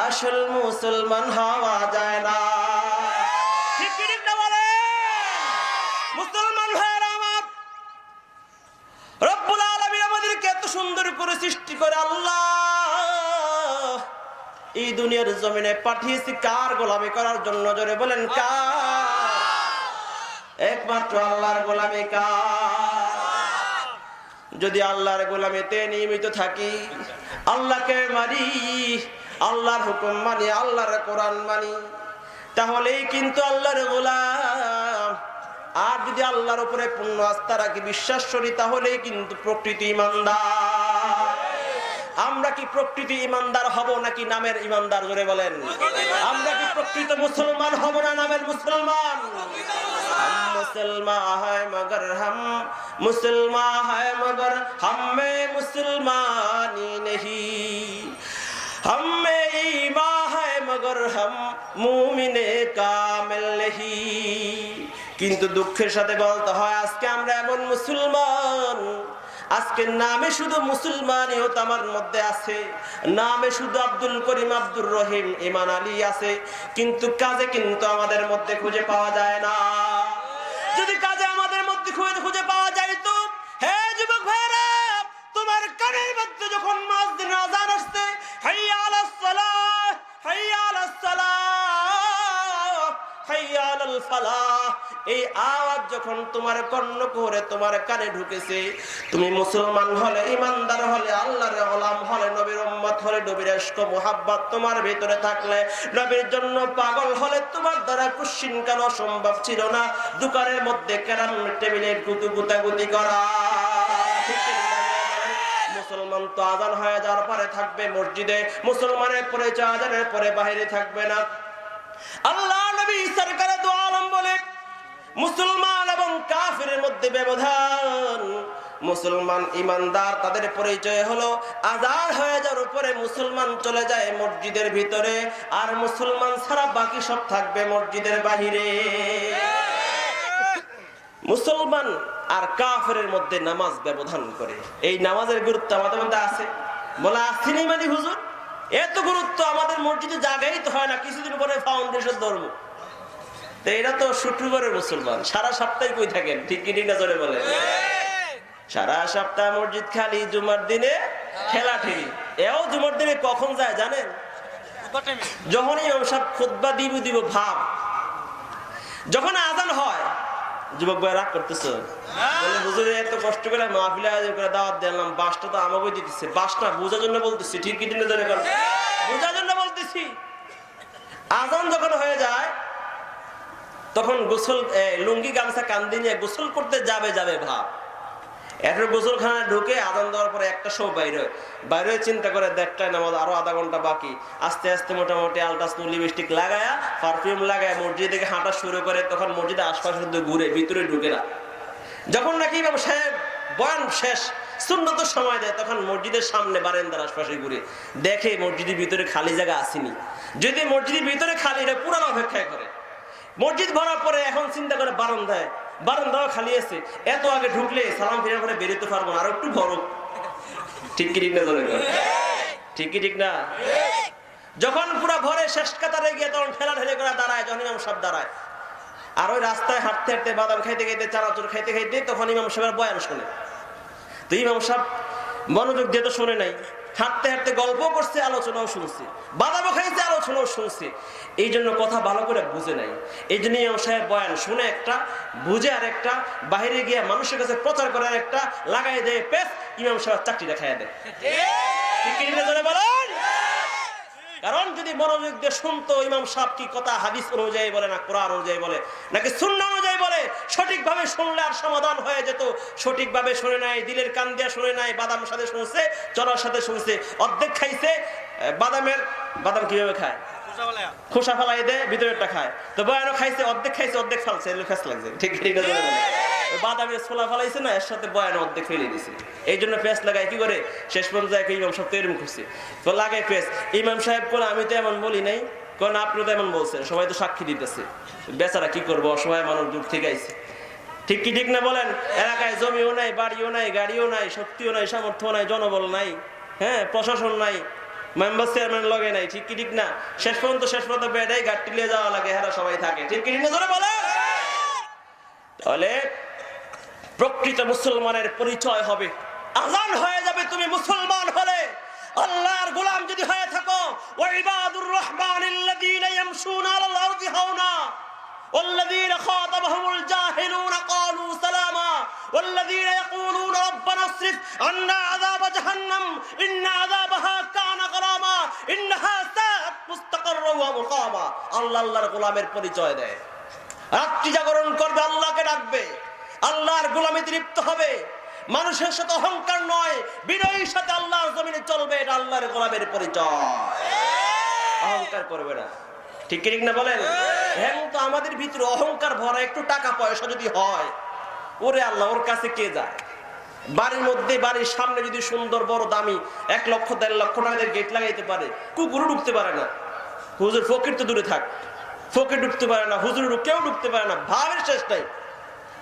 আসল মুসলমান হওয়া যায় না। ঠিক কি? ঠিক না বলে? মুসলমান ভাইরা আমার, রব্বুল আলামিন আমাদেরকে এত সুন্দর করে সৃষ্টি করে আল্লাহ এই দুনিয়ার জমিনে পাঠিয়েছে কার গোলামি করার জন্য? জোরে বলেন কার? একমাত্র আল্লাহর গোলামি। কার? যদি আল্লাহর গোলামিতে নিয়মিত থাকি, আল্লাহকে মানি, আল্লাহর হুকুম মানি, আল্লাহর কোরআন মানি, তাহলেই কিন্তু আল্লাহর গোলাম। আর যদি আল্লাহর উপরে পূর্ণ আস্থা রাখি, বিশ্বাস করি, তাহলেই কিন্তু প্রকৃতি ইমানদার। আমরা কি প্রকৃতি ইমানদার হব নাকি নামের ইমানদার? জোরে বলেন। আমরা কি প্রকৃত মুসলমান হব না নামের মুসলমান? মুসলমান হয় মগর हम में मुसलमानी नहीं, हम में ईमान है मगर हम मुमिने कामिल नहीं। কিন্তু দুঃখের সাথে বলতে হয় আজকে আমরা এমন মুসলমান, আজকে নামে শুধু মুসলমানিয়ত আমার মধ্যে আছে, নামে শুধু আব্দুল করিম, আব্দুর রহিম, ইমান আলী আছে, কিন্তু কাজে কিন্তু আমাদের মধ্যে খুঁজে পাওয়া যায় না। যদি কাজে আমাদের মধ্যে খুঁজে পাওয়া যায় তো, হে যুবক ভাইরা, তোমার কানের মধ্যে যখন মুয়াজ্জিন আযান আসছে, হাইয়া আলাস সালাহ, হাইয়া আলাস সালাহ, হাইয়া আলাল ওয়াল ফালাহ, এই আওয়াজ যখন তোমার কর্ণকুহরে তোমার কানে ঢুকেছে, তুমি মুসলমান হলে, ইমানদার হলে, আল্লাহর গোলাম হলে, নবীর উম্মত হলে, নবীর ইশক মুহাব্বত তোমার ভিতরে থাকলে, নবীর জন্য পাগল হলে, তোমার দ্বারা কুশ্চিন কেন সম্ভব ছিল না দোকানের মধ্যে কেরাম টেবিলে গুতাগুতি করা। মুসলমান তো আজান হয়ে যাওয়ার পরে থাকবে মসজিদে, মুসলমানের পরিচয় আজানের পরে বাইরে থাকবে না। আল্লাহ নবী সরকারে দু আলম বলে মুসলমান এবং কাফিরের মধ্যে ব্যবধান। মুসলমান ইমানদার তাদের পরিচয় হলো আজান হয়ে যাওয়ার উপরে মুসলমান চলে যায় মসজিদের ভিতরে, আর মুসলমান ছাড়া বাকি সব থাকবে মসজিদের বাহিরে। মুসলমান আর কাফেরের মধ্যে নামাজ ব্যবধান করে। এই নামাজের গুরুত্ব আমাদের মধ্যে আছে, বলা আসেনি মানে হুজুর এত গুরুত্ব আমাদের মসজিদে জায়গাই তো হয় না, কিছুদিন পরে ফাউন্ডেশন ধর্ম। তো এরা তো শুক্রবারের মুসলমান, সারা সপ্তাহে কই থাকেন? ঠিক কি ঠিক না জোরে বলে? সারা সপ্তাহ মসজিদ খালি, জুমার দিনে ঠেলা ঠেলি। এও জুমার দিনে কখন যায় জানেন? যখনই সব খুতবা দিব ভাব, যখন আজান হয়। যুবক ভাই রাগ করতেছো? বলে হুজুরে এত কষ্ট করে মাহফিলে আয়োজন করে দাওয়াত দিলাম, বাসটা তো আমাকে দিতেছে। বাসটা বোঝার জন্য বলতেছি, ঠিক কি ঠিক না জোরে বলে? বোঝার জন্য বলতেছি। আজান যখন হয়ে যায় তখন গোসল, লুঙ্গি গামছা কান্দি নিয়ে গোসল করতে যাবে ভাব। এত গোসলখানায় ঢুকে আজান দেওয়ার পরে একটা শো বাইরে চিন্তা করে দেখটাই নামাজ, আরো আধা ঘন্টা বাকি। আস্তে আস্তে মোটামুটি আলটাসনু লিপস্টিক লাগায়া, পারফিউম লাগায় মসজিদ থেকে হাঁটা শুরু করে। তখন মসজিদে আশপাশে ঘুরে, ভিতরে ঢুকে না। যখন নাকি ইমাম সাহেব বয়ান শেষ, সুন্নত সময় দেয়, তখন মসজিদের সামনে বারান্দার আশপাশে ঘুরে দেখে মসজিদের ভিতরে খালি জায়গা আসেনি। যদি মসজিদের ভিতরে খালি, এটা পুরানো অপেক্ষা করে। মসজিদ ভরার পরে এখন চিন্তা করে বারান্দাও খালি আছে, এত আগে ঢুকলে সালাম ফিরে করে বেরোতে পারবো না, আরো একটু বড়। ঠিক কি ঠিক না? ঠিক কি ঠিক না? যখন পুরো ভরে শেষ কাতারে গিয়ে তখন ঠেলা ঠেলে করে দাঁড়ায়, যখন ইমাম সাহেব দাঁড়ায়, আর ওই রাস্তায় হাঁটতে হাঁটতে, বাদাম খাইতে খাইতে, চানাচুর খাইতে খাইতে তখন ইমাম সাহেবের বয়ান শোনে। তো ইমাম সাহেব মনোযোগ দিয়ে তো শোনে নাই, হাঁটতে হাঁটতে গল্প করছে, আলোচনাও শুনছে, বাদামও খাইছে, আলোচনাও শুনছে। এই জন্য কথা ভালো করে বুঝে নাই। এই জন্য ইমাম সাহেব বয়ান শুনে একটা, বুঝে আর একটা, বাইরে গিয়ে মানুষের কাছে প্রচার করে আর একটা, লাগাই দেয় পেস, ইমাম সাহেব চাকরিটা খাইয়া দেয়। ঠিক কি বলেন? কারণ যদি মনোযোগ দিয়ে শুনতো ইমাম সাহেব কি কথা হাদিস অনুযায়ী বলে না কোরআন অনুযায়ী বলে নাকি সুন্নাহ অনুযায়ী বলে, সঠিকভাবে শুনলে আর সমাধান হয়ে যেত। সঠিকভাবে শুনে নাই, দিলের কান দিয়ে শুনে নাই, বাদাম সাথে শুনছে, চনার সাথে শুনছে, অর্ধেক খাইছে। বাদাম কিভাবে খায়? খোসা ফেলাই দেয়, ভিতরেরটা খায়। তো বয়ানও খাইছে, অর্ধেক খাইছে, অর্ধেক ফেলছে, ফেস লাগছে। ঠিক ঠিক আছে? বাদামের ছোলা ফেলাইছে না, এর সাথে বয়ান অর্ধেক ফেলে দিছে। এই জন্য পেঁচ লাগায় কি করে, শেষ পর্যন্ত ইমাম সাহেব তো এরকম করছে, তো লাগাই পেঁচ। ইমাম সাহেব কোন আমি তো এমন বলি নাই, কোন আপনি তো এমন বলছেন, সবাই তো সাক্ষী দিতেছে। বেচারা কি করবো, অসহায় মানুষ দূর থেকে আইছে। ঠিক কি ঠিক না বলেন? এলাকায় জমিও নাই, বাড়িও নাই, গাড়িও নাই, শক্তিও নাই, সামর্থ্য নাই, জনবল নাই, হ্যাঁ, প্রশাসন নাই, মেম্বার চেয়ারম্যান লগে নাই। ঠিক কি ঠিক না? শেষ পর্যন্ত বেড়াই গাড়ি নিয়ে যাওয়া লাগে, হ্যাঁ সবাই থাকে। ঠিক কি ঠিক না বলে? তাহলে প্রকৃত মুসলমানের পরিচয় হবে আযান হয়ে যাবে তুমি মুসলমান হলে। আল্লাহর গোলাম যদি হয়ে থাকো, ওয়া ইবাদুর রহমানিল্লাযীনা ইয়ামশুনা আলাল আরদি হাওনা والذين خاطبهم الجاهلون قالوا سلاما والذين يقولون ربنا اصرف عنا عذاب جهنم إن عذابها كان غراما إنها ساءت مستقرا ومقاما। আল্লাহর গোলামের পরিচয় দেয়, রাত্রি জাগরণ করবে, আল্লাহকে ডাকবে, আল্লাহর গোলামিতে লিপ্ত হবে, মানুষের সাথে অহংকার নয়, বিনয়ের সাথে আল্লাহর জমিনে চলবে। এটা আল্লাহর গোলামের পরিচয়। অহংকার করবে না। ঠিক ঠিক না বলেন? হ্যাঁ, তো আমাদের ভিতরে অহংকার ভরা একটু টাকা পয়সা যদি হয়, ওরে আল্লাহ, ওর কাছে কে যায়? বাড়ির মধ্যে, বাড়ির সামনে যদি সুন্দর বড় দামি 1 লক্ষ 1.5 লক্ষ টাকার গেট লাগাইতে পারে, কুকুরও ঢুকতে পারে না। হুজুর ফকির তো দূরে থাক, ফকির ঢুকতে পারে না, হুজুর কেউ ঢুকতে পারে না। ভাবের শেষ নাই।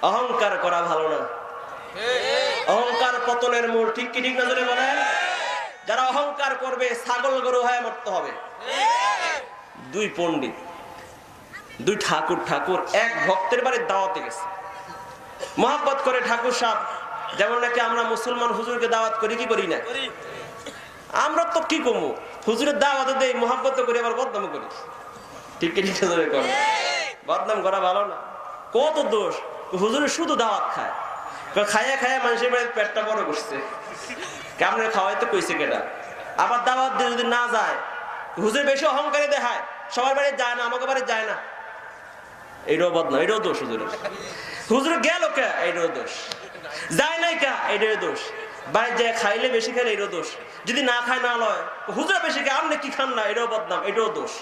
অহংকার করা ভালো না, অহংকার পতনের মূল। ঠিক কি ঠিক না বলেন? যারা অহংকার করবে ছাগল গরু হয়ে মরতে হবে। 2 পণ্ডিত, 2 ঠাকুর এক ভক্তের বাড়ির দাওয়াতে গেছে, মহব্বত করে ঠাকুর সাহেব। যেমন নাকি আমরা মুসলমান হুজুরকে দাওয়াত করি, কি করি না? আমরা তো কি কমু, হুজুরের দাওয়াতে দেই, মহব্বত করি, আবার বদনাম করি। ঠিক কি ঠিক করে বদনাম করা ভালো না। কত দোষ, হুজুরে শুধু দাওয়াত খায়, খাইয়া খাইয়া মানুষের বাড়িতে পেটটা বড় করছে, কেমন খাওয়াই তো কইছে কেটা। আবার দাওয়াত দিয়ে যদি না যায়, হুজুর বেশি অহংকারী দেখায়, সবার বাড়ি যায় না, আমাকে বাড়ি যায় না, এইটাও বদনাম, এটাও দোষ হুজুরের। হুজুর গেল কে, এইটাও দোষ। যায় নাই কা, এইটাও দোষ। বাড়ি যায় খাইলে বেশি খেলে, এটাও দোষ। যদি না খায় না লয়, হুজুর বেশি খায়, আপনি কি খান না, এটাও বদনাম, এটাও দোষ।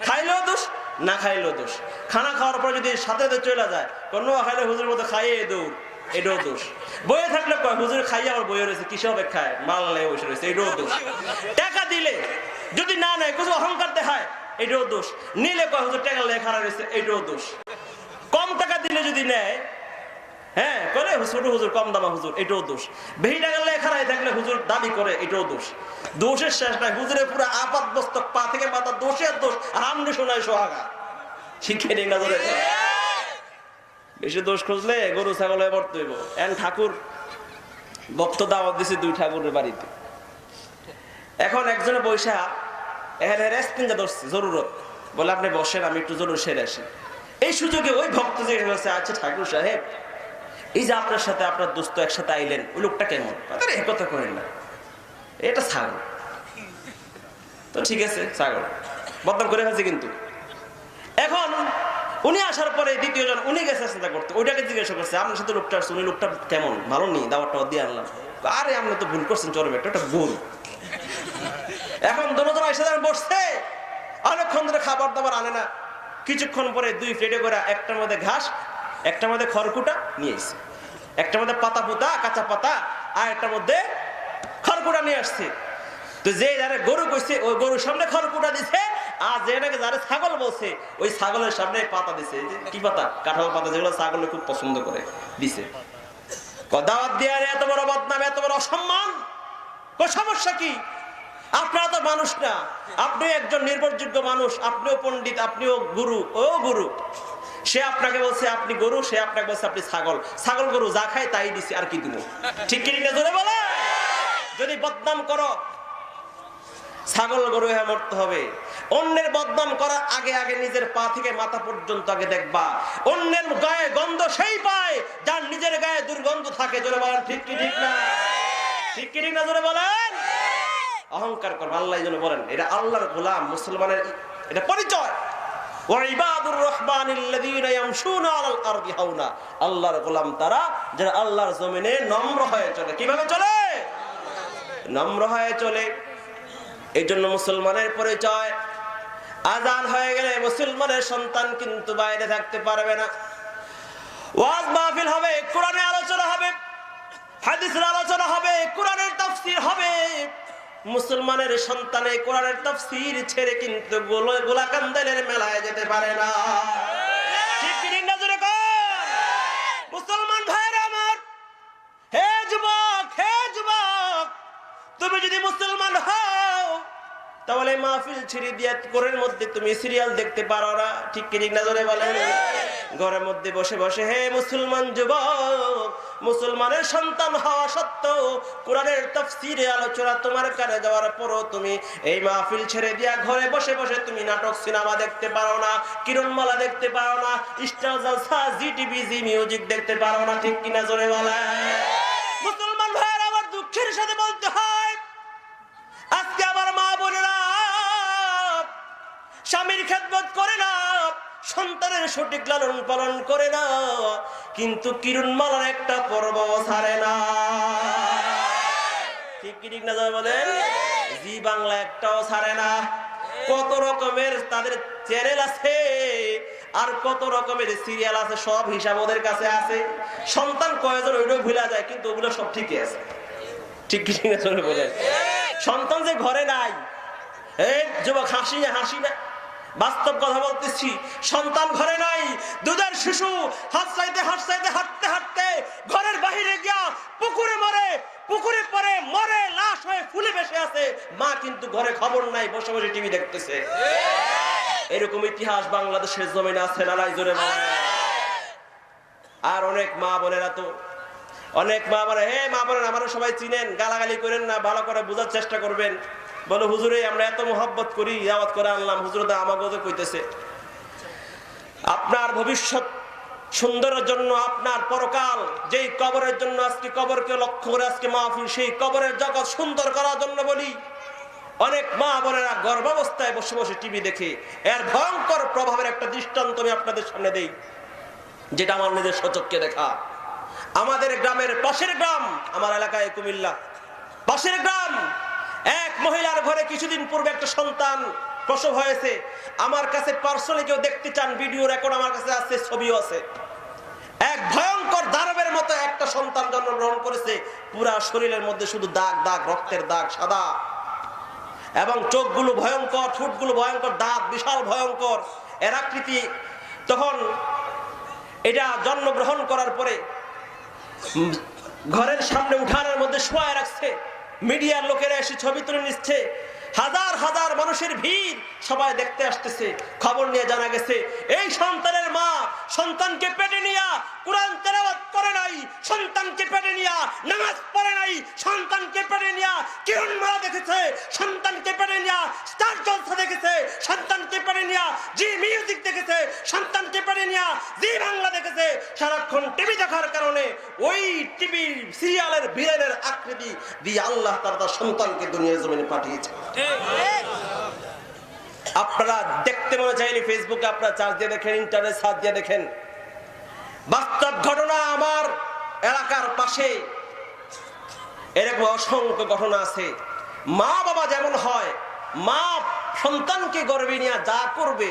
খাইলেও দোষ, না খাইলেও দোষ। খানা খাওয়ার পর যদি সাথে সাথে চলে যায়, কোনো খাইলে হুজুর মতো খাইয়ে দৌড়, এটাও দোষ। বইয়ে থাকলে কয় হুজুর খাইয়ে আবার বইয়ে রয়েছে, কিসে অপেক্ষায় মাল লেগে বসে রয়েছে, এটাও দোষ। টাকা দিলে যদি না নেয়, কিছু অহংকার দেখায়, এটাও দোষ। নিলে কয় হুজুর টাকা লেগে খারাপ রয়েছে, এটাও দোষ। কম টাকা দিলে যদি নেয়, হ্যাঁ করে ছোট হুজুর, কম দামা হুজুর, এটাও দোষ। বেশি টাকা লেগে খারাপ থাকলে হুজুর দাবি করে, এটাও দোষ। দোষের শেষ নাই, হুজুরের পুরো আপাত বস্তক পা থেকে মাথা দোষের দোষ, আর আমনে শোনায় সোহাগা। শিখে নিন না ধরে, বেশি দোষ খুঁজলে গরু ছাগল মরতে হইব। এন ঠাকুর ভক্ত দাওয়াত দিছে 2 ঠাকুরের বাড়িতে। এখন একজনে বৈশা এখানে রেস্ট কিনতে ধরছে, জরুরত, বলে আপনি বসেন, আমি একটু জরুর সেরে আসি। এই সুযোগে ওই ভক্ত যে বলছে, আচ্ছা ঠাকুর সাহেব, এই যে আপনার সাথে আপনার দোস্ত একসাথে আইলেন, ওই লোকটা কেমন? এই কথা করেন না, এটা ছাগল। তো ঠিক আছে, ছাগল বদনাম করে ফেলছে। কিন্তু এখন উনি আসার পরে দ্বিতীয় জন উনি গেছে চিন্তা করতে, ওইটাকে জিজ্ঞাসা করছে, আপনার সাথে লোকটা আসছে, উনি লোকটা কেমন, ভালো নেই, দাওয়ারটা দিয়ে আনলাম। আরে আপনি তো ভুল করছেন, চরবে একটা গরু। এখন দুজন একসাথে বসছে, অনেকক্ষণ ধরে খাবার দাবার আনে না। কিছুক্ষণ পরে 2 প্লেটে করে, একটার মধ্যে ঘাস, একটার মধ্যে খড়কুটা নিয়ে এসছে, একটার মধ্যে পাতা পুতা কাঁচা পাতা, আর একটার মধ্যে খড়কুটা নিয়ে আসছে। তো যে যারা গরু কইছে, ওই গরুর সামনে খড়কুটা দিছে, আর যে নাকি যারা ছাগল বলছে, ওই ছাগলের সামনে পাতা দিছে। কি পাতা? কাঁঠাল পাতা, যেগুলো ছাগলে খুব পছন্দ করে, দিছে। দাওয়াত দিয়ে এত বড় বদনাম, এত বড় অসম্মান, সমস্যা কি? আপনারা তো মানুষ না, আপনি একজন নির্ভরযোগ্য মানুষ, আপনিও পণ্ডিত, আপনিও গুরু। ও গুরু, সে আপনাকে বলছে আপনি গরু, সে আপনাকে বলছে আপনি ছাগল। ছাগল গরু যা খায় তাই দিছি, আর কি দিব? ঠিক কি না জোরে বলে? যদি বদনাম করো, ছাগল গরু হয়ে মরতে হবে। অন্যের বদনাম করার আগে আগে নিজের পা থেকে মাথা পর্যন্ত আগে দেখবা। অন্যের গায়ে গন্ধ সেই পায় যার নিজের গায়ে দুর্গন্ধ থাকে। জোরে বলেন ঠিক কি ঠিক না? ঠিক কি ঠিক না জোরে বলেন? অহংকার করবে, আল্লাহ যেন বলেন এটা আল্লাহর গোলাম, মুসলমানের এটা পরিচয়। ওয়াইবাদুর রহমানিল্লাযীনা ইয়ামশুনা আলাল আরদি হাওনা, আল্লাহর গোলাম তারা যারা আল্লাহর জমিনে নম্র হয়ে চলে। কিভাবে চলে? নম্র হয়ে চলে। এই জন্য মুসলমানের পরিচয়, আজান হয়ে গেলে মুসলমানের সন্তান কিন্তু বাইরে থাকতে পারবে না। ওয়াজ মাহফিল হবে, কোরআনের আলোচনা হবে, হাদিসের আলোচনা হবে, কোরআনের তাফসীর হবে। মুসলমানের সন্তানে কোরআনের তাফসীর ছেড়ে কিন্তু গোলাকান্দালের মেলায় যেতে পারে না। ঠিক কি না জোরে কর? মুসলমান ভাইরা আমার, হে যুবক, হে যুবক, তুমি যদি মুসলমান হও তাহলে মাহফিল ছেড়ে দিয়ে ঘরের মধ্যে তুমি সিরিয়াল দেখতে পারো না। ঠিক কি ঠিক না জোরে বলেন? ঘরের মধ্যে বসে বসে, হে মুসলমান যুবক, মুসলমানের সন্তান হওয়া সত্ত্বেও কোরআনের তাফসীরে আলোচনা তোমার কানে যাওয়ার পরও তুমি এই মাহফিল ছেড়ে দিয়া ঘরে বসে বসে তুমি নাটক সিনেমা দেখতে পারো না, কিরণমালা দেখতে পারো না, স্টার জলসা, জি টিভি, জি মিউজিক দেখতে পারো না। ঠিক কিনা জোরে বলেন? মুসলমান ভাইয়ের আমার দুঃখের সাথে বলতে হয়, আজকে আমার মা বোনেরা স্বামীর খেদমত করে না, সন্তানের সঠিক লালন পালন করে না, কিন্তু কিরণমালার একটা পর্ব ছাড়ে না। ঠিক কি ঠিক না বলেন? জি বাংলা একটাও ছাড়ে না। কত রকমের তাদের চ্যানেল আছে, আর কত রকমের সিরিয়াল আছে, সব হিসাব ওদের কাছে আছে। সন্তান কয়জন ওইটাও ভুলা যায়, কিন্তু ওগুলো সব ঠিকই আছে। ঠিক কি ঠিক না বলেন? সন্তান যে ঘরে নাই, এই যুবক হাসি না, হাসি না, বাস্তব কথা বলতেছি। সন্তান ঘরে নাই, দুধের শিশু হাসতে হাসতে হাঁটতে হাঁটতে ঘরের বাহিরে গিয়া পুকুরে মরে, পুকুরে পরে মরে লাশ হয়ে ফুলে ভেসে আছে। মা কিন্তু ঘরে খবর নাই, বসে বসে টিভি দেখতেছে। এরকম ইতিহাস বাংলাদেশের জমিনে আছে না নাই জোরে বলেন? আর অনেক মা বোনেরা তো, অনেক মা বলে, হে মা বোনেরা আমরা সবাই চিনেন, গালাগালি করেন না, ভালো করে বোঝার চেষ্টা করবেন। বলো হুজুরে আমরা এত মোহাব্বত করি, দাওয়াত করে আনলাম, হুজুর দা আমাকে কইতেছে আপনার ভবিষ্যৎ সুন্দরের জন্য, আপনার পরকাল, যেই কবরের জন্য আজকে কবরকে লক্ষ্য করে আজকে মাহফিল, সেই কবরের জগৎ সুন্দর করার জন্য বলি, অনেক মা বোনেরা গর্ভাবস্থায় বসে বসে টিভি দেখে। এর ভয়ঙ্কর প্রভাবের একটা দৃষ্টান্ত আমি আপনাদের সামনে দেই, যেটা আমার নিজের সচক্ষে দেখা। আমাদের গ্রামের পাশের গ্রাম, আমার এলাকায় কুমিল্লা পাশের গ্রাম, এক মহিলার ঘরে কিছুদিন পূর্বে একটা সন্তান প্রসব হয়েছে। আমার কাছে পার্সোনালি কেউ দেখতে চান, ভিডিও রেকর্ড আমার কাছে আছে, ছবিও আছে। এক ভয়ঙ্কর দানবের মতো একটা সন্তান জন্মগ্রহণ করেছে। পুরা শরীরের মধ্যে শুধু দাগ দাগ, রক্তের দাগ, সাদা, এবং চোখগুলো ভয়ঙ্কর, ঠোঁটগুলো ভয়ঙ্কর, দাঁত বিশাল ভয়ঙ্কর এর আকৃতি। তখন এটা জন্মগ্রহণ করার পরে ঘরের সামনে উঠানের মধ্যে শোয়ায় রাখছে। মিডিয়ার লোকেরা এসে ছবি তুলে নিচ্ছে, হাজার হাজার মানুষের ভিড়, সবাই দেখতে আসতেছে। খবর নিয়ে জানা গেছে এই সন্তানের মা সন্তানকে পেটে নিয়া কুরআন তেলাওয়াত করে নাই, সন্তানকে পেটে নিয়া নামাজ পড়ে নাই, সন্তানকে পেটে নিয়া কিরণ মালা দেখেছে, সন্তানকে পেটে নিয়া স্টার জলসা দেখেছে, সন্তানকে পেটে নিয়া জি মিউজিক দেখেছে, সন্তানকে পেটে নিয়া জি বাংলা দেখেছে। সারাক্ষণ টিভি দেখার কারণে ওই টিভির সিরিয়ালের ভিলেনের আকৃতি দিয়ে আল্লাহ তার সন্তানকে দুনিয়ার জমিনে পাঠিয়েছে। আপনারা দেখতে মনে চাইলে ফেসবুকে আপনারা চার্জ দিয়ে দেখেন, ইন্টারনেট সার্চ দিয়ে দেখেন। বাস্তব ঘটনা, আমার এলাকার পাশে এরকম অসংখ্য ঘটনা আছে। মা বাবা যেমন হয়, মা সন্তানকে গর্ভে নিয়ে যা করবে,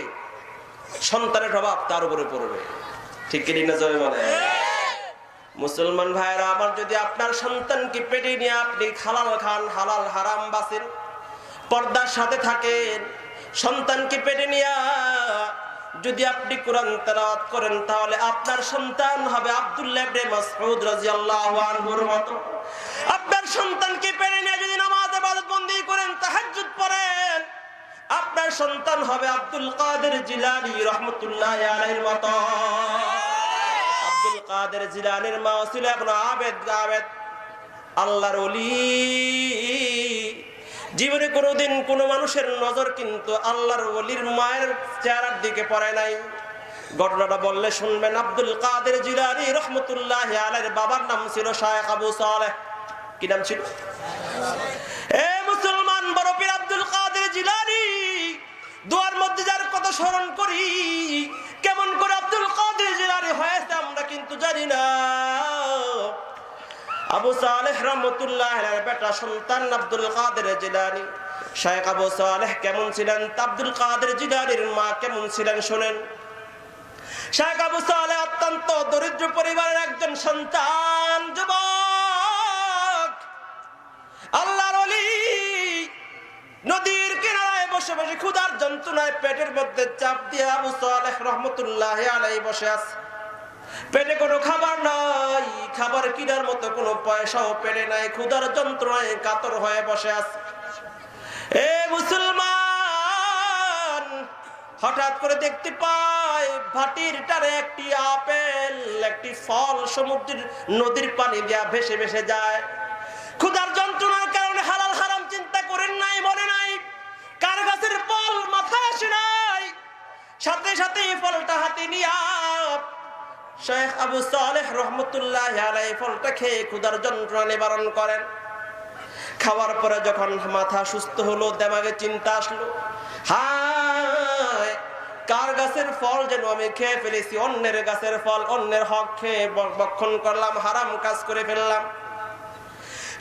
সন্তানের প্রভাব তার উপরে পড়বে। ঠিক কি না জয় বলে? মুসলমান ভাইরা আমার, যদি আপনার সন্তানকে পেটে নিয়ে আপনি হালাল খান, হালাল হারাম বাঁচেন, পর্দার সাথে থাকেন, সন্তানকে পেটে নিয়ে যদি আপনি কোরআন তেলাওয়াত করেন, তাহলে আপনার সন্তান হবে আব্দুল্লাহ ইবনে মাসউদ রাদিয়াল্লাহু আনহুর মতো। আপনার সন্তানকে পেটে নিয়ে যদি নামাজ ইবাদত বন্দি করেন, তাহাজ্জুদ পড়েন, আপনার সন্তান হবে আব্দুল কাদের জিলানী রাহমাতুল্লাহি আলাইহির মতো। আব্দুল কাদের জিলানীর মা ছিল একজন আবেদ, আল্লাহর ওলি। জীবনে কোনোদিন কোনো মানুষের নজর কিন্তু আল্লাহর ওলির মায়ের চেহারার দিকে পড়ে নাই। ঘটনাটা বললে শুনবেন। আব্দুল কাদের জিলানী রাহমাতুল্লাহি আলাইহির বাবার নাম ছিল শায়েখ আবু সালেহ। কি নাম ছিল? এ মুসলমান, বড় পীর আব্দুল কাদের জিলানী দোয়ার মধ্যে যার কথা স্মরণ করি, কেমন করে আব্দুল কাদের জিলানী হয়েছে আমরা কিন্তু জানি না। আবু সালেহ রাহমাতুল্লাহি আলাইহির বেটা সন্তান আব্দুল কাদের জিলানী। শায়েখ আবু সালেহ কেমন ছিলেন, আব্দুল কাদের জিলানীর মা কেমন ছিলেন শুনেন। শায়েখ আবু সালেহ অত্যন্ত দরিদ্র পরিবারের একজন সন্তান, যুবক, আল্লাহর ওলি। নদীর কিনারায় বসে বসে ক্ষুধার যন্ত্রণায় পেটের মধ্যে চাপ দিয়ে আবু সালেহ রাহমাতুল্লাহি আলাইহি বসে আছে। পেটে কোনো খাবার নাই, খাবার কিনার মতো কোনো পয়সাও পেটে নাই, ক্ষুধার যন্ত্রণায় কাতর হয়ে বসে আছে। এ মুসলমান, হঠাৎ করে দেখতে পায় ভাটির টারে একটি আপেল, একটি ফল সমুদ্রের নদীর পানি দিয়া ভেসে ভেসে যায়। ক্ষুধার যন্ত্রণার কারণে হালাল হারাম চিন্তা করেন নাই, মনে নাই, কার গাছের ফল মাথায় আসে নাই। সাথে সাথে ফলটা হাতে নিয়া শায়েখ আবু সালেহ রাহমাতুল্লাহি আলাইহি ফলটা খেয়ে ক্ষুধার যন্ত্রণা নিবারণ করেন। খাওয়ার পরে যখন মাথা সুস্থ হলো, দিমাগে চিন্তা আসলো, হায়, কার গাছের ফল যেন আমি খেয়ে ফেলেছি, অন্যের গাছের ফল, অন্যের হক খেয়ে ভক্ষণ করলাম, হারাম কাজ করে ফেললাম।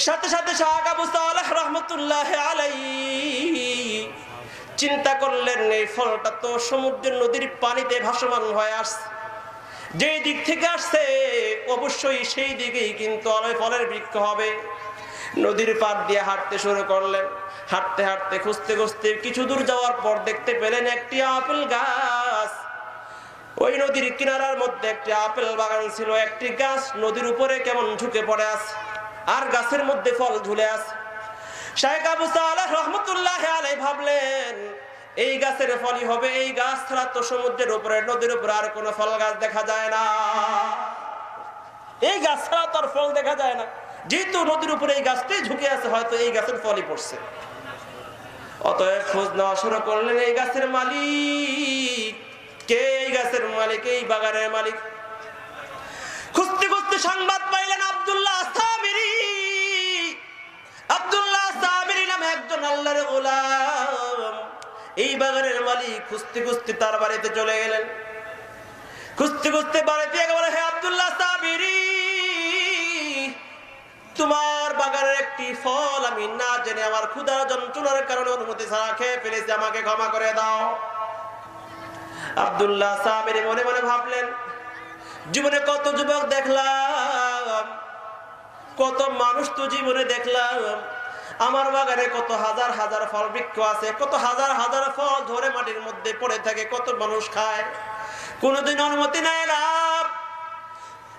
সাথে সাথে শায়েখ আবু সালেহ রাহমাতুল্লাহি আলাইহি চিন্তা করলেন, এই ফলটা তো সমুদ্রের নদীর পানিতে ভাসমান হয়ে আসছে, যেই দিক থেকে আসছে অবশ্যই সেই দিকেই কিন্তু ফলের বৃক্ষ হবে। নদীর পার দিয়ে হাঁটতে শুরু করলেন। হাঁটতে হাঁটতে খুঁজতে খুঁজতে কিছু দূর যাওয়ার পর দেখতে পেলেন একটি আপেল গাছ। ওই নদীর কিনারার মধ্যে একটি আপেল বাগান ছিল। একটি গাছ নদীর উপরে কেমন ঝুঁকে পড়ে আছে, আর গাছের মধ্যে ফল ঝুলে আছে। শায়েখ আবু সালেহ রাহমাতুল্লাহি আলাইহি ভাবলেন, এই গাছের ফলই হবে, এই গাছ ছাড়া তো সমুদ্রের উপরে, নদীর উপরে আর কোনো ফল গাছ দেখা যায় না, এই গাছ ছাড়া তো আর ফল দেখা যায় না। যেহেতু নদীর উপরে এই গাছটাই ঝুঁকে আছে, হয়তো এই গাছের ফলই পড়ছে। অতএব খোঁজ নেওয়া শুরু করলেন এই গাছের মালিক কে এই গাছের মালিক, এই বাগানের মালিক? খুঁজতে খুঁজতে সংবাদ পাইলেন আব্দুল্লাহ সামিরি। আব্দুল্লাহ সামিরি নামে একজন আল্লাহর গোলাম, এই বাগানের মালিক। খুঁজতে খুঁজতে তার বাড়িতে চলে গেলেন। খুঁজতে খুঁজতে বাড়িতে বলে, হে আব্দুল্লাহ সামিরি, তোমার বাগানের একটি ফল আমি না জেনে আমার ক্ষুধার যন্ত্রণার কারণে অনুমতি ছাড়া খেয়ে ফেলেছি, আমাকে ক্ষমা করে দাও। আব্দুল্লাহ সামিরি মনে মনে ভাবলেন, জীবনে কত যুবক দেখলাম, কত মানুষ তো জীবনে দেখলাম, আমার বাগানে কত হাজার হাজার ফল বৃক্ষ আছে, কত হাজার হাজার ফল ধরে মাটির মধ্যে পড়ে থাকে, কত মানুষ খায়, কোনদিন অনুমতি নেয় না।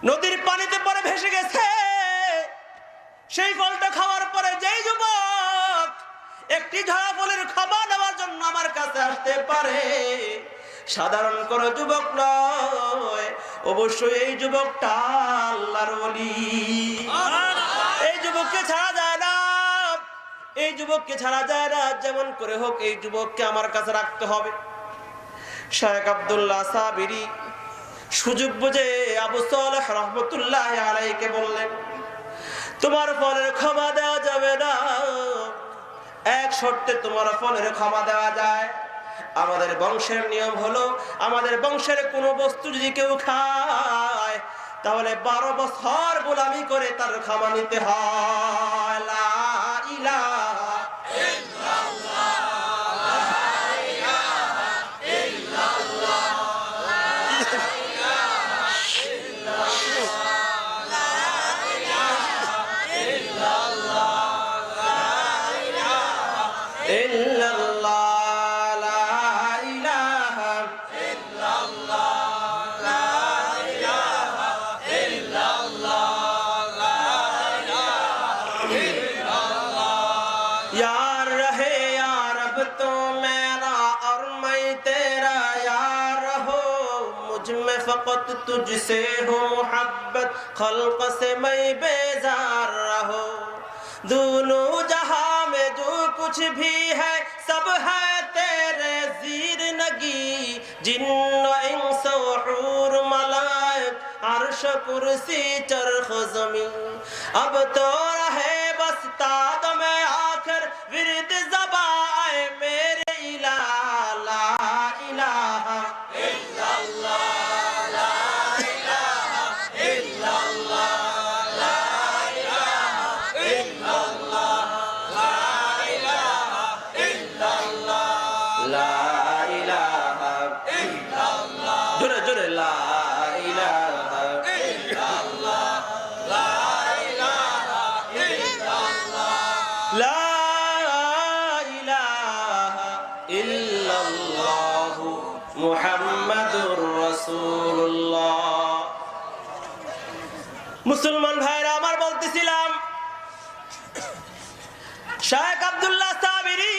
নদীর পানিতে পরে ভেসে গেছে। সেই ফলটা খাওয়ার পরে যেই যুবক একটি ঝরা ফলের খাবার নেওয়ার জন্য আমার কাছে আসতে পারে, সাধারণ কোন যুবক নয়, অবশ্যই এই যুবকটা আল্লাহর ওলি। এই যুবককে ছাড়া যায় না, এই যুবককে ছাড়া যায় না। যেমন করে হোক এই যুবককে আমার কাছে রাখতে হবে। শায়েখ আব্দুল্লাহ সাবিরি সুযোগ বুঝে আবু সালেহ রাহমাতুল্লাহ আলাইহিকে বললেন, তোমার ফলের ক্ষমা দেওয়া যাবে না, এক শর্তে তোমার ফলের ক্ষমা দেওয়া যায়। আমাদের বংশের নিয়ম হলো, আমাদের বংশের কোনো বস্তু যদি কেউ খায় তাহলে 12 বছর গোলামি করে তার ক্ষমা নিতে হয়। লা ইলাহা ইল্লাল্লাহ, লা ইলাহা ইল্লাল্লাহ, লা ইলাহা ইল্লাল্লাহ, লা ইলাহা ইল্লাল্লাহ, লা ইলাহা ইল্লাল্লাহ। फकत तुझसे हो मोहब्बत, खल्क से मैं बेजार रहो। दोनों जहां में जो कुछ भी है सब है तेरे ज़ीर नगी। जिन्न इंस हूर मलाइक अर्श कुर्सी चरख ज़मीन, अब तो रहे बस ताद में आखिर विरद ज़बा आए मेरे इलाहा। ला इलाहा इल्लल्लाह, মুহাম্মাদুর রাসূলুল্লাহ। মুসলমান ভাইরা আমার, বলতেছিলাম শায়েখ আব্দুল্লাহ সাবিরি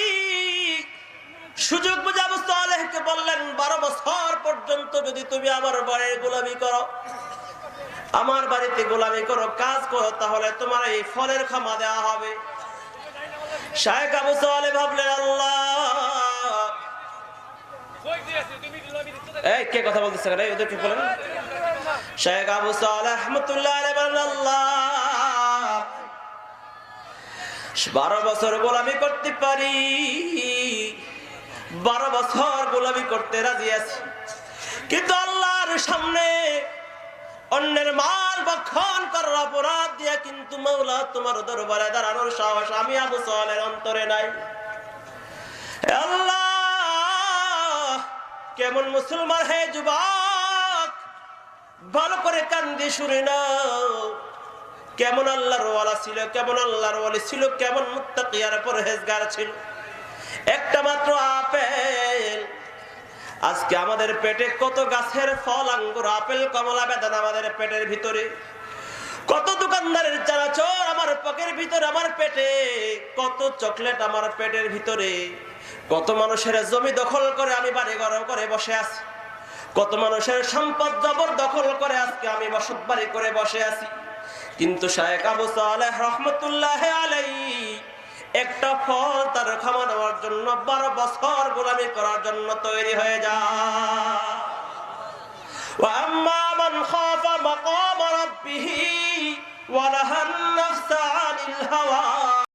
সুযোগ বুঝে আবু সালেহকে বললেন, 12 বছর পর্যন্ত যদি তুমি আমার বাড়ির গোলামি করো, আমার বাড়িতে গোলামি করো, কাজ করো, তাহলে তোমার এই ফলের ক্ষমা দেওয়া হবে। শায়েখ আবু সালেহ ভাবলেন, আল্লাহ, এই কে কথা বলতেছে রে, ওদেরকে বলেন। শায়েখ আবু সালেহ রাহমাতুল্লাহ আলাইহি বলেন, আল্লাহ, 12 বছর গোলামি করতে পারি, 12 বছর গোলামি করতে রাজি আছি, কিন্তু আল্লাহর সামনে অন্যের মাল ভক্ষণ করার অপরাধ দিয়া কিন্তু মাওলা তোমার দরবারে দাঁড়ানোর সাহস আমি আবু সালেহর অন্তরে নাই। আল্লাহ, কেমন মুসলমান হে যুবক, ভালো করে কান দিয়ে শুনে নাও। কেমন আল্লাহর ওয়ালা ছিল, কেমন আল্লাহর ওয়ালি ছিল, কেমন মুত্তাকি আর পরহেজগার ছিল। একটা মাত্র আপেল, আজকে আমাদের পেটে কত গাছের ফল, আঙ্গুর, আপেল, কমলা, বেদানা আমাদের পেটের ভিতরে, কত দোকানদারের চানাচুর আমার পকেটের ভিতরে, আমার পেটে কত চকলেট আমার পেটের ভিতরে, কত মানুষের জমি দখল করে আমি বাড়ি ঘর করে বসে আছি, কত মানুষের সম্পদ জবরদখল করে আজকে আমি বসত বাড়ি করে বসে আছি। কিন্তু শায়েখ আবু সালেহ রাহমাতুল্লাহ আলাইহি একটা ফল তার ক্ষমা নেওয়ার জন্য 12 বছর গোলামি করার জন্য তৈরি হয়ে যায়। ওয়া আম্মা মান খাফা মাকাম রাব্বিহি ওয়া নাহান নাফসা আনিল হাওয়া